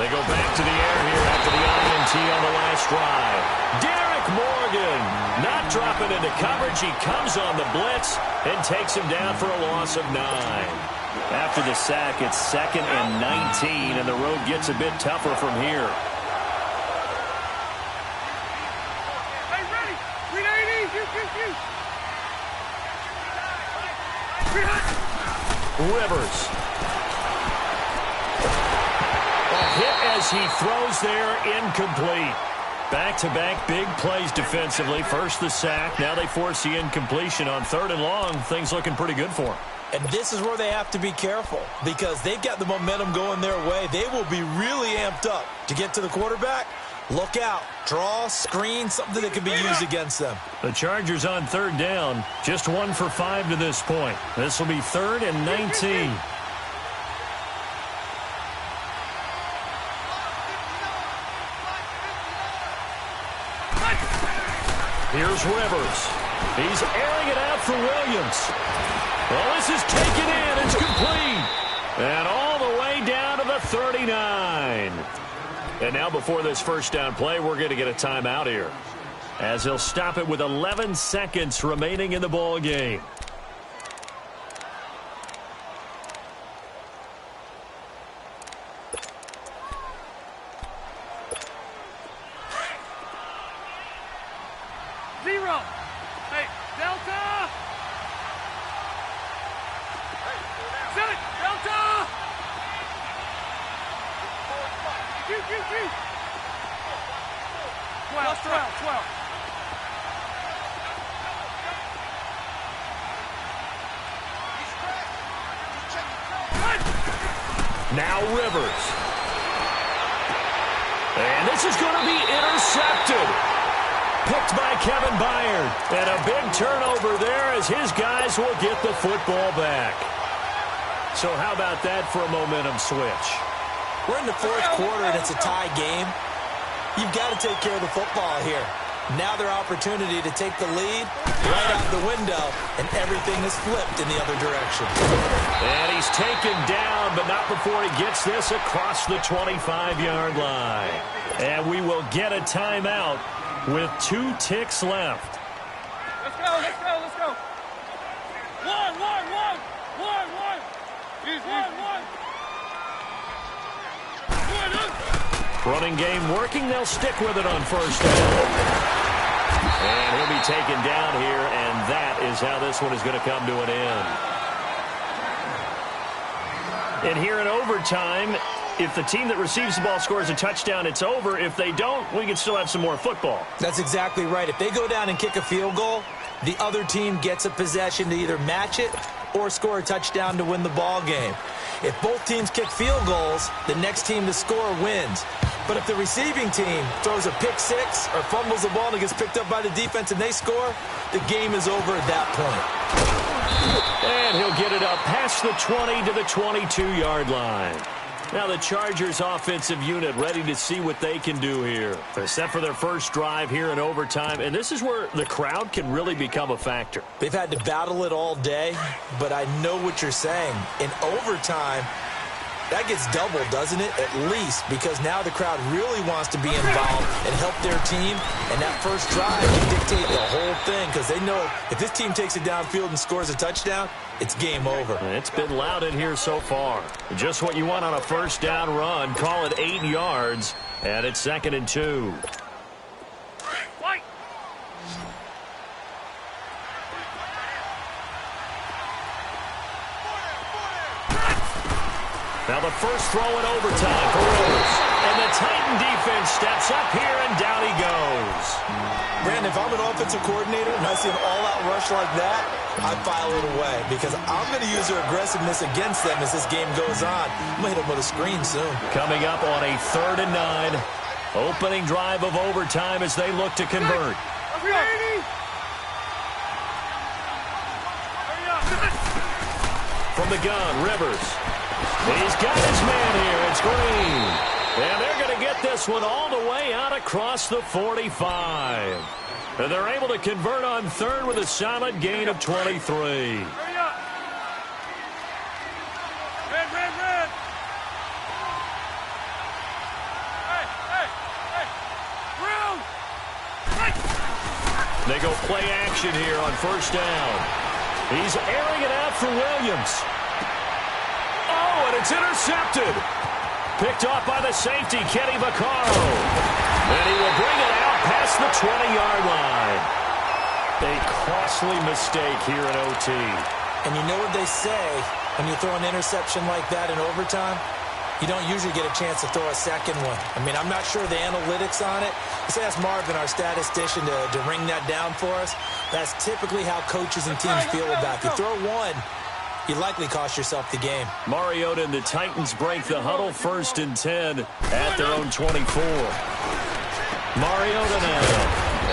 S1: They go back to the air here after the INT on the last drive. Derek Morgan not dropping into coverage. He comes on the blitz and takes him down for a loss of 9. After the sack, it's 2nd and 19, and the road gets a bit tougher from here.
S3: Hey, ready. 380.
S1: Rivers. A hit as he throws there, incomplete. Back-to-back big plays defensively. First the sack, now they force the incompletion on 3rd and long. Things looking pretty good for him.
S2: And this is where they have to be careful because they've got the momentum going their way. They will be really amped up to get to the quarterback. Look out. Draw, screen, something that can be used against them.
S1: The Chargers on 3rd down. Just 1 for 5 to this point. This will be 3rd and 19. Here's Rivers. He's airing it out for Williams. Well, this is taken in. It's complete. And all the way down to the 39. And now before this first down play, we're going to get a timeout here, as he'll stop it with 11 seconds remaining in the ball game.
S3: 12.
S1: Now Rivers. And this is going to be intercepted. Picked by Kevin Byard. And a big turnover there as his guys will get the football back. So how about that for a momentum switch?
S2: We're in the fourth quarter and it's a tie game. You've got to take care of the football here. Now their opportunity to take the lead right out the window, and everything is flipped in the other direction.
S1: And he's taken down, but not before he gets this across the 25-yard line. And we will get a timeout with 2 ticks left.
S3: Let's go. One.
S1: Running game working. They'll stick with it on first down. And he'll be taken down here, and that is how this one is going to come to an end. And here in overtime, if the team that receives the ball scores a touchdown, it's over. If they don't, we can still have some more football.
S2: That's exactly right. If they go down and kick a field goal, the other team gets a possession to either match it or score a touchdown to win the ball game. If both teams kick field goals, the next team to score wins. But if the receiving team throws a pick six or fumbles the ball and it gets picked up by the defense and they score, the game is over at that point.
S1: And he'll get it up past the 20 to the 22-yard line. Now the Chargers offensive unit ready to see what they can do here. They're set for their first drive here in overtime, and this is where the crowd can really become a factor.
S2: They've had to battle it all day, but I know what you're saying. In overtime, that gets doubled, doesn't it? At least, because now the crowd really wants to be involved and help their team, and that first drive can dictate the whole thing because they know if this team takes it downfield and scores a touchdown, it's game over.
S1: It's been loud in here so far. Just what you want on a first down run. Call it 8 yards, and it's 2nd and 2. Now the first throw in overtime for Rivers. And the Titan defense steps up here, and down he goes.
S2: Brandon, if I'm an offensive coordinator and I see an all-out rush like that, I file it away because I'm going to use their aggressiveness against them as this game goes on. I'm going to hit them with a screen soon.
S1: Coming up on a 3rd and 9. Opening drive of overtime as they look to convert. From the gun, Rivers. He's got his man here. It's Green. And they're going to get this one all the way out across the 45. And they're able to convert on 3rd with a solid gain of 23.
S3: Red.
S1: They go play action here on first down. He's airing it out for Williams. Oh, and it's intercepted. Picked off by the safety, Kenny Vaccaro. And he will bring it out past the 20-yard line. A costly mistake here in OT.
S2: And you know what they say when you throw an interception like that in overtime? You don't usually get a chance to throw a second one. I mean, I'm not sure the analytics on it. Let's ask Marvin, our statistician, to ring that down for us. That's typically how coaches and teams feel about it. You throw one, you likely cost yourself the game.
S1: Mariota and the Titans break the huddle 1st and 10 at their own 24. Mariota now.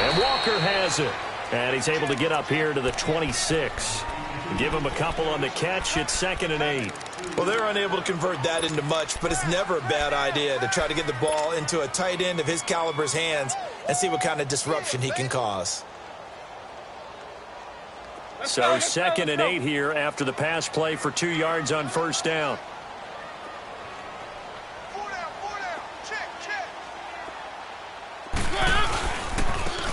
S1: And Walker has it. And he's able to get up here to the 26. Give him a couple on the catch. It's 2nd and 8.
S2: Well, they're unable to convert that into much, but it's never a bad idea to try to get the ball into a tight end of his caliber's hands and see what kind of disruption he can cause.
S1: So 2nd and 8 here after the pass play for 2 yards on first down.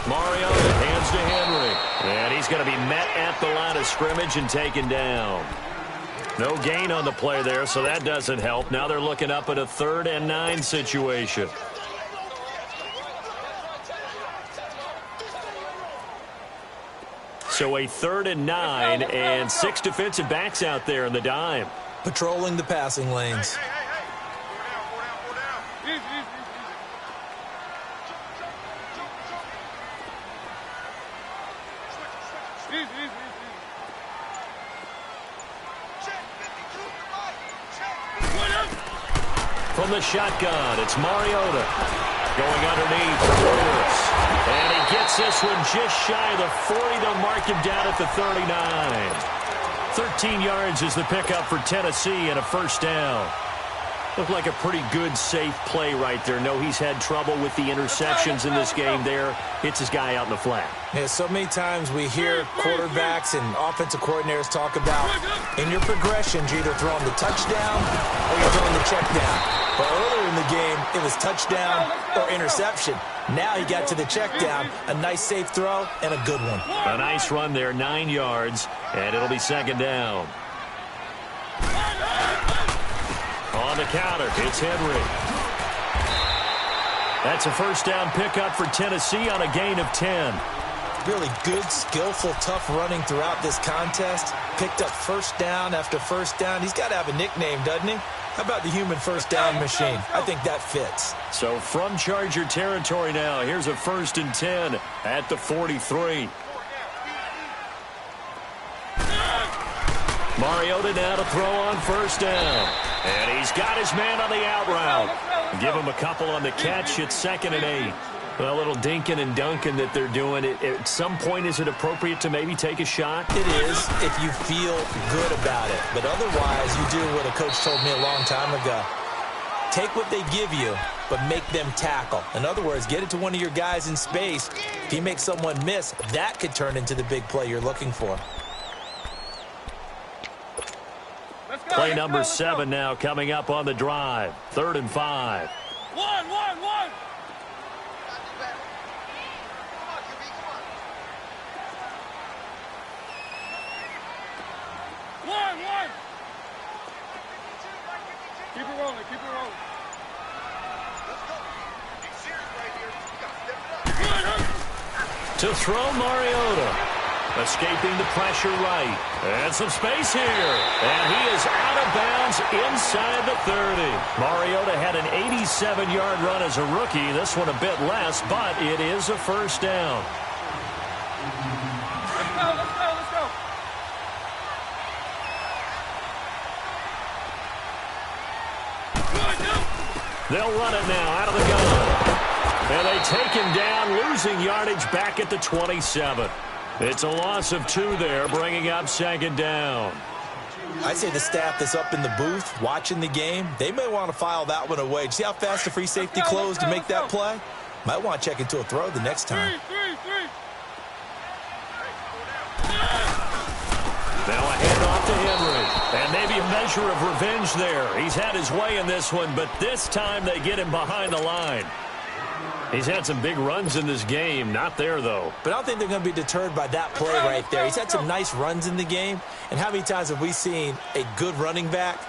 S1: Mariota hands to Henry. And he's going to be met at the line of scrimmage and taken down. No gain on the play there, so that doesn't help. Now they're looking up at a 3rd and 9 situation. So a 3rd and 9 and 6 defensive backs out there in the dime.
S2: Patrolling the passing lanes.
S3: Easy, easy, easy.
S1: From the shotgun, it's Mariota. Going underneath for Lewis. And he gets this one just shy of the 40. They'll mark him down at the 39. 13 yards is the pickup for Tennessee and a first down. Looked like a pretty good, safe play right there. No, he's had trouble with the interceptions in this game there. Hits his guy out in the flat.
S2: Yeah, so many times we hear quarterbacks and offensive coordinators talk about in your progressions, you're either throwing the touchdown or you're throwing the check down. But earlier in the game, it was touchdown or interception. Now he got to the check down, a nice safe throw, and a good one.
S1: A nice run there, 9 yards, and it'll be second down. On the counter, it's Henry. That's a first down pickup for Tennessee on a gain of 10.
S2: Really good, skillful, tough running throughout this contest. Picked up first down after first down. He's got to have a nickname, doesn't he? How about the human first down machine? I think that fits.
S1: So from Charger territory now, here's a 1st and 10 at the 43. Mariota now to throw on first down. And he's got his man on the out route. Give him a couple on the catch. It's 2nd and 8. Well, a little dinking and dunking that they're doing. At some point, is it appropriate to maybe take a shot?
S2: It is if you feel good about it. But otherwise, you do what a coach told me a long time ago. Take what they give you, but make them tackle. In other words, get it to one of your guys in space. If he makes someone miss, that could turn into the big play you're looking for.
S1: Play number 7 now coming up on the drive. 3rd and 5.
S3: One. Keep it rolling, keep it rolling.
S1: To throw Mariota. Escaping the pressure right. And some space here. And he is out of bounds inside the 30. Mariota had an 87-yard run as a rookie. This one a bit less, but it is a first down.
S3: Let's go.
S1: They'll run it now out of the gun. And they take him down, losing yardage back at the 27. It's a loss of 2 there, bringing up 2nd down.
S2: I'd say the staff that's up in the booth watching the game, they may want to file that one away. See how fast the free safety closed to make that play? Might want to check into a throw the next time.
S3: Three.
S1: Now a handoff to Henry. And maybe a measure of revenge there. He's had his way in this one, but this time they get him behind the line. He's had some big runs in this game. Not there, though.
S2: But I don't think they're going to be deterred by that play right there. He's had some nice runs in the game. And how many times have we seen a good running back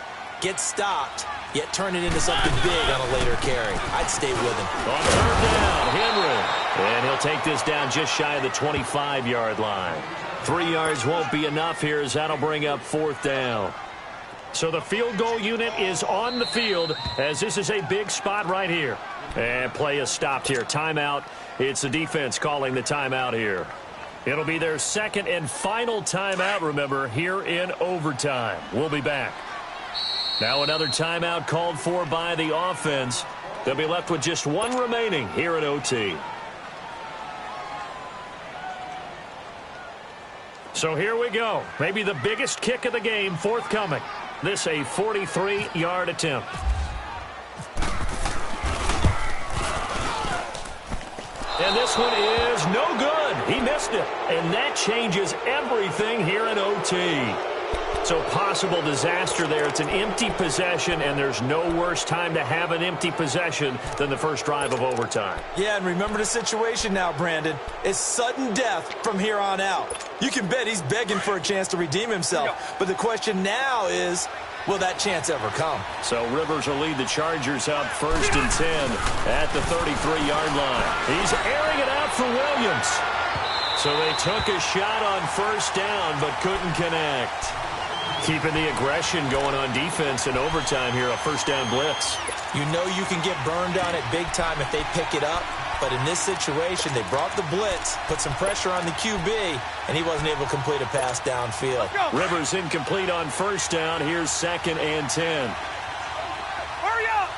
S2: get stopped, yet turn it into something big on a later carry? I'd stay with him.
S1: On 3rd down, Henry. And he'll take this down just shy of the 25-yard line. 3 yards won't be enough here as that'll bring up 4th down. So the field goal unit is on the field as this is a big spot right here. And play is stopped here. Timeout. It's the defense calling the timeout here. It'll be their 2nd and final timeout, remember, here in overtime. We'll be back. Now another timeout called for by the offense. They'll be left with just 1 remaining here in OT. So here we go. Maybe the biggest kick of the game forthcoming. This a 43-yard attempt. And this one is no good. He missed it. And that changes everything here in OT. So possible disaster there. It's an empty possession, and there's no worse time to have an empty possession than the first drive of overtime.
S2: Yeah, and remember the situation now, Brandon. It's sudden death from here on out. You can bet he's begging for a chance to redeem himself. But the question now is, will that chance ever come?
S1: So Rivers will lead the Chargers up 1st and 10 at the 33-yard line. He's airing it out for Williams. So they took a shot on 1st down but couldn't connect. Keeping the aggression going on defense in overtime here, a 1st down blitz.
S2: You know you can get burned on it big time if they pick it up. But in this situation, they brought the blitz, put some pressure on the QB, and he wasn't able to complete a pass downfield.
S1: Rivers incomplete on first down. Here's 2nd and 10.
S3: Hurry up!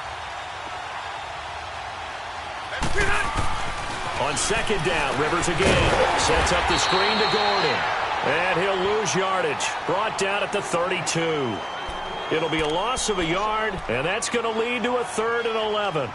S1: On 2nd down, Rivers again. Sets up the screen to Gordon. And he'll lose yardage. Brought down at the 32. It'll be a loss of a yard, and that's going to lead to a 3rd and 11.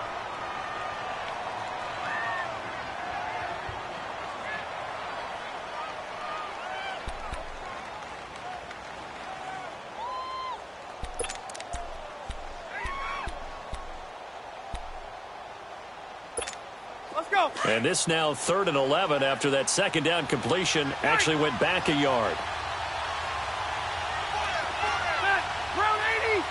S1: And this now 3rd and 11 after that 2nd down completion actually went back a yard.
S3: Round 80!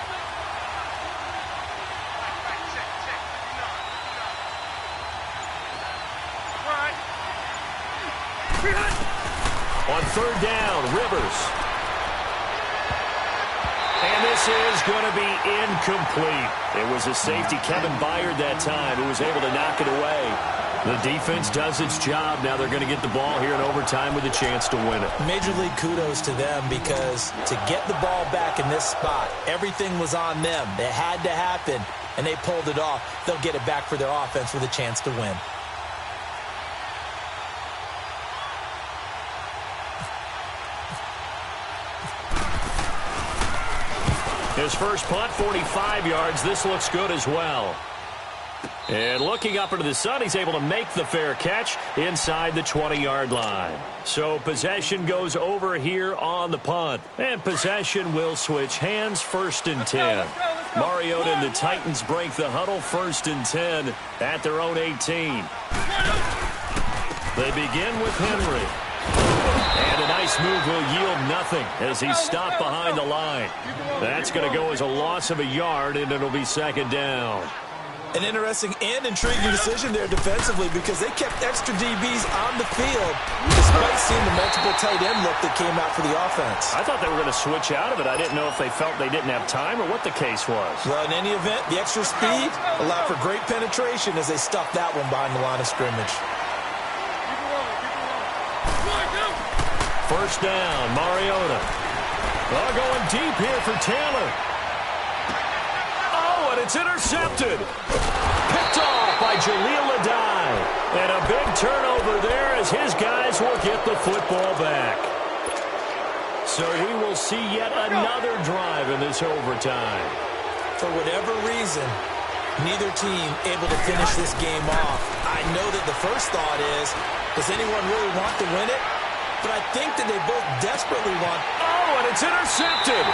S1: On 3rd down, Rivers. And this is going to be incomplete. It was a safety, Kevin Byard, that time, who was able to knock it away. The defense does its job. Now they're going to get the ball here in overtime with a chance to win it.
S2: Major League kudos to them because to get the ball back in this spot, everything was on them. It had to happen, and they pulled it off. They'll get it back for their offense with a chance to win.
S1: His first punt, 45 yards. This looks good as well. And looking up into the sun, he's able to make the fair catch inside the 20-yard line. So possession goes over here on the punt. And possession will switch hands, 1st and 10. Mariota and the Titans break the huddle, 1st and 10 at their own 18. They begin with Henry. And a nice move will yield nothing as he's stopped behind the line. That's going to go as a loss of a yard, and it'll be 2nd down.
S2: An interesting and intriguing decision there defensively because they kept extra DBs on the field despite seeing the multiple tight end look that came out for the offense.
S1: I thought they were going to switch out of it. I didn't know if they felt they didn't have time or what the case was.
S2: Well, in any event, the extra speed allowed for great penetration as they stuffed that one behind the line of scrimmage.
S1: 1st down, Mariota. They're going deep here for Taylor. Oh, and it's intercepted. Picked off by Jaleel Adai. And a big turnover there as his guys will get the football back. So we will see yet another drive in this overtime.
S2: For whatever reason, neither team able to finish this game off. I know that the first thought is, does anyone really want to win it? But I think that they both desperately want.
S1: Oh, and it's intercepted.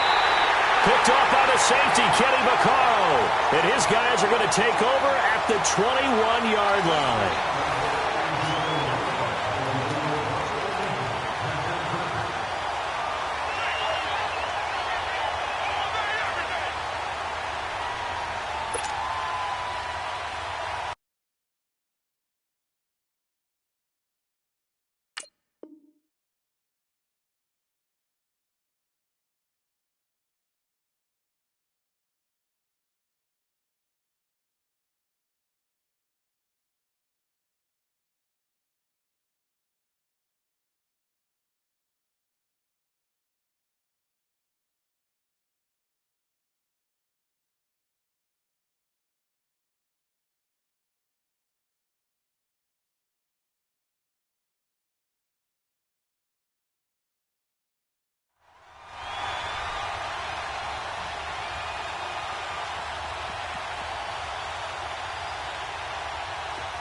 S1: Picked off by the safety, Kenny Vaccaro. And his guys are going to take over at the 21-yard line.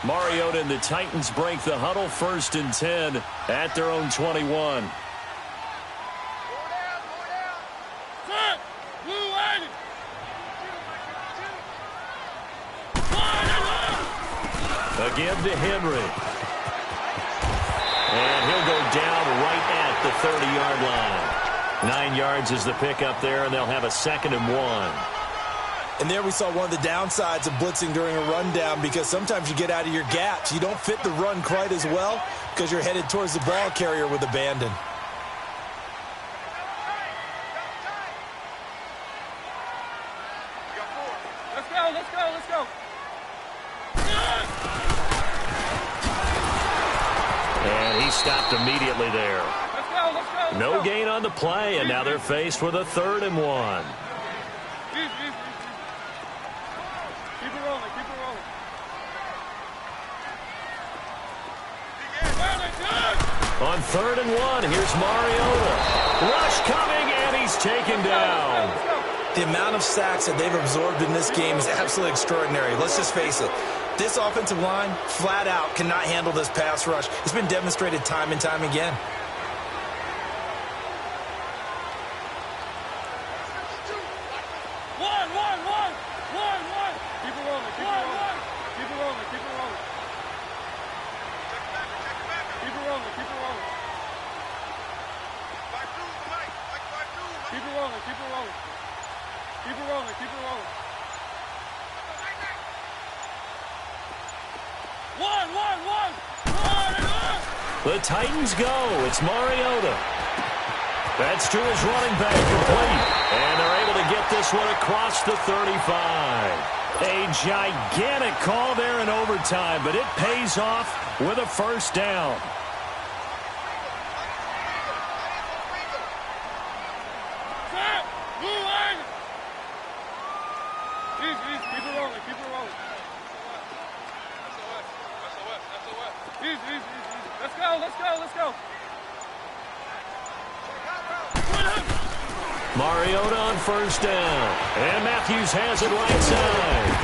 S1: Mariota and the Titans break the huddle, 1st and 10 at their own 21. Again to Henry. And he'll go down right at the 30-yard line. 9 yards is the pickup there, and they'll have a 2nd and 1.
S2: And there we saw one of the downsides of blitzing during a rundown because sometimes you get out of your gaps. You don't fit the run quite as well because you're headed towards the ball carrier with abandon.
S3: Let's go, let's go, let's go.
S1: he stopped immediately there.
S3: Let's go, let's go, let's
S1: No
S3: go.
S1: gain on the play, and now they're faced with a 3rd and 1.
S3: Easy. Keep it rolling, keep it rolling.
S1: On 3rd and 1, here's Mariota. Rush coming, and he's taken down.
S2: The amount of sacks that they've absorbed in this game is absolutely extraordinary. Let's just face it. This offensive line, flat out, cannot handle this pass rush. It's been demonstrated time and time again.
S1: The Titans go. It's Mariota. That's to his running back, complete. And they're able to get this one across the 35. A gigantic call there in overtime, but it pays off with a 1st down.
S3: Let's go.
S1: Mariota on 1st down. And Matthews has it right side.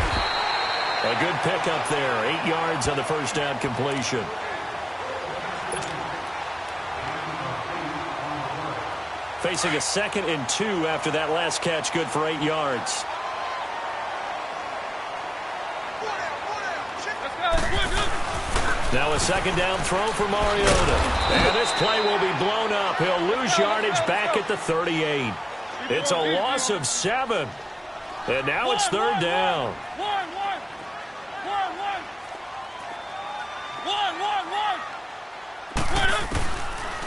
S1: A good pickup there. 8 yards on the 1st down completion. Facing a 2nd and 2 after that last catch. Good for 8 yards. Now a 2nd down throw for Mariota. And this play will be blown up. He'll lose yardage back at the 38. It's a loss of 7. And now it's 3rd down.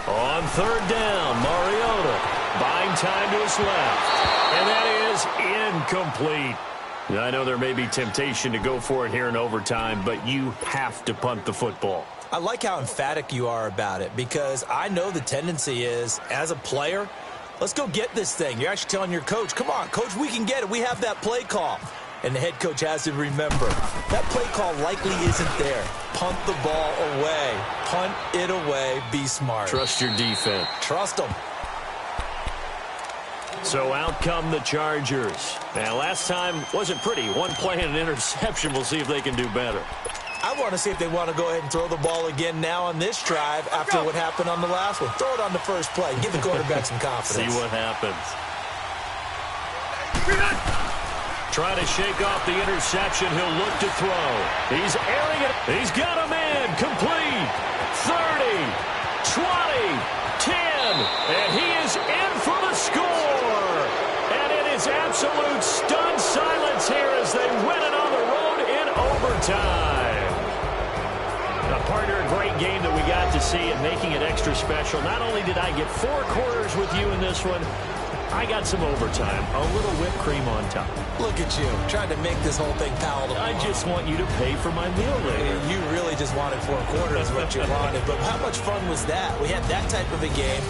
S1: On 3rd down, Mariota buying time to his left. And that is incomplete. I know there may be temptation to go for it here in overtime, but you have to punt the football.
S2: I like how emphatic you are about it, because I know the tendency is, as a player, let's go get this thing. You're actually telling your coach, come on, coach, we can get it. We have that play call. And the head coach has to remember, that play call likely isn't there. Punt the ball away. Punt it away. Be smart.
S1: Trust your defense.
S2: Trust them.
S1: So out come the Chargers. Now, last time wasn't pretty. One play and an interception. We'll see if they can do better.
S2: I want to see if they want to go ahead and throw the ball again now on this drive after what happened on the last one. Throw it on the first play. Give the quarterback some confidence.
S1: See what happens. Trying to shake off the interception. He'll look to throw. He's airing it. He's got a man. Complete. 30, 20, 10. And he is in for the score. And it is absolute stunned silence here as they win it on the road in overtime. Now, partner, a great game that we got to see and making it extra special. Not only did I get 4 quarters with you in this one, I got some overtime, a little whipped cream on top.
S2: Look at you, trying to make this whole thing palatable.
S1: I just want you to pay for my meal later.
S2: You really just wanted 4 quarters what you wanted. But how much fun was that? We had that type of a game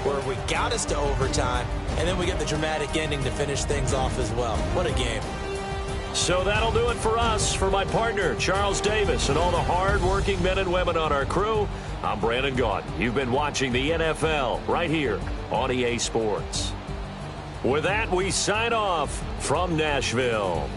S2: where we got us to overtime, and then we get the dramatic ending to finish things off as well. What a game.
S1: So that'll do it for us. For my partner, Charles Davis, and all the hard-working men and women on our crew, I'm Brandon Gaudin. You've been watching the NFL right here on EA Sports. With that, we sign off from Nashville.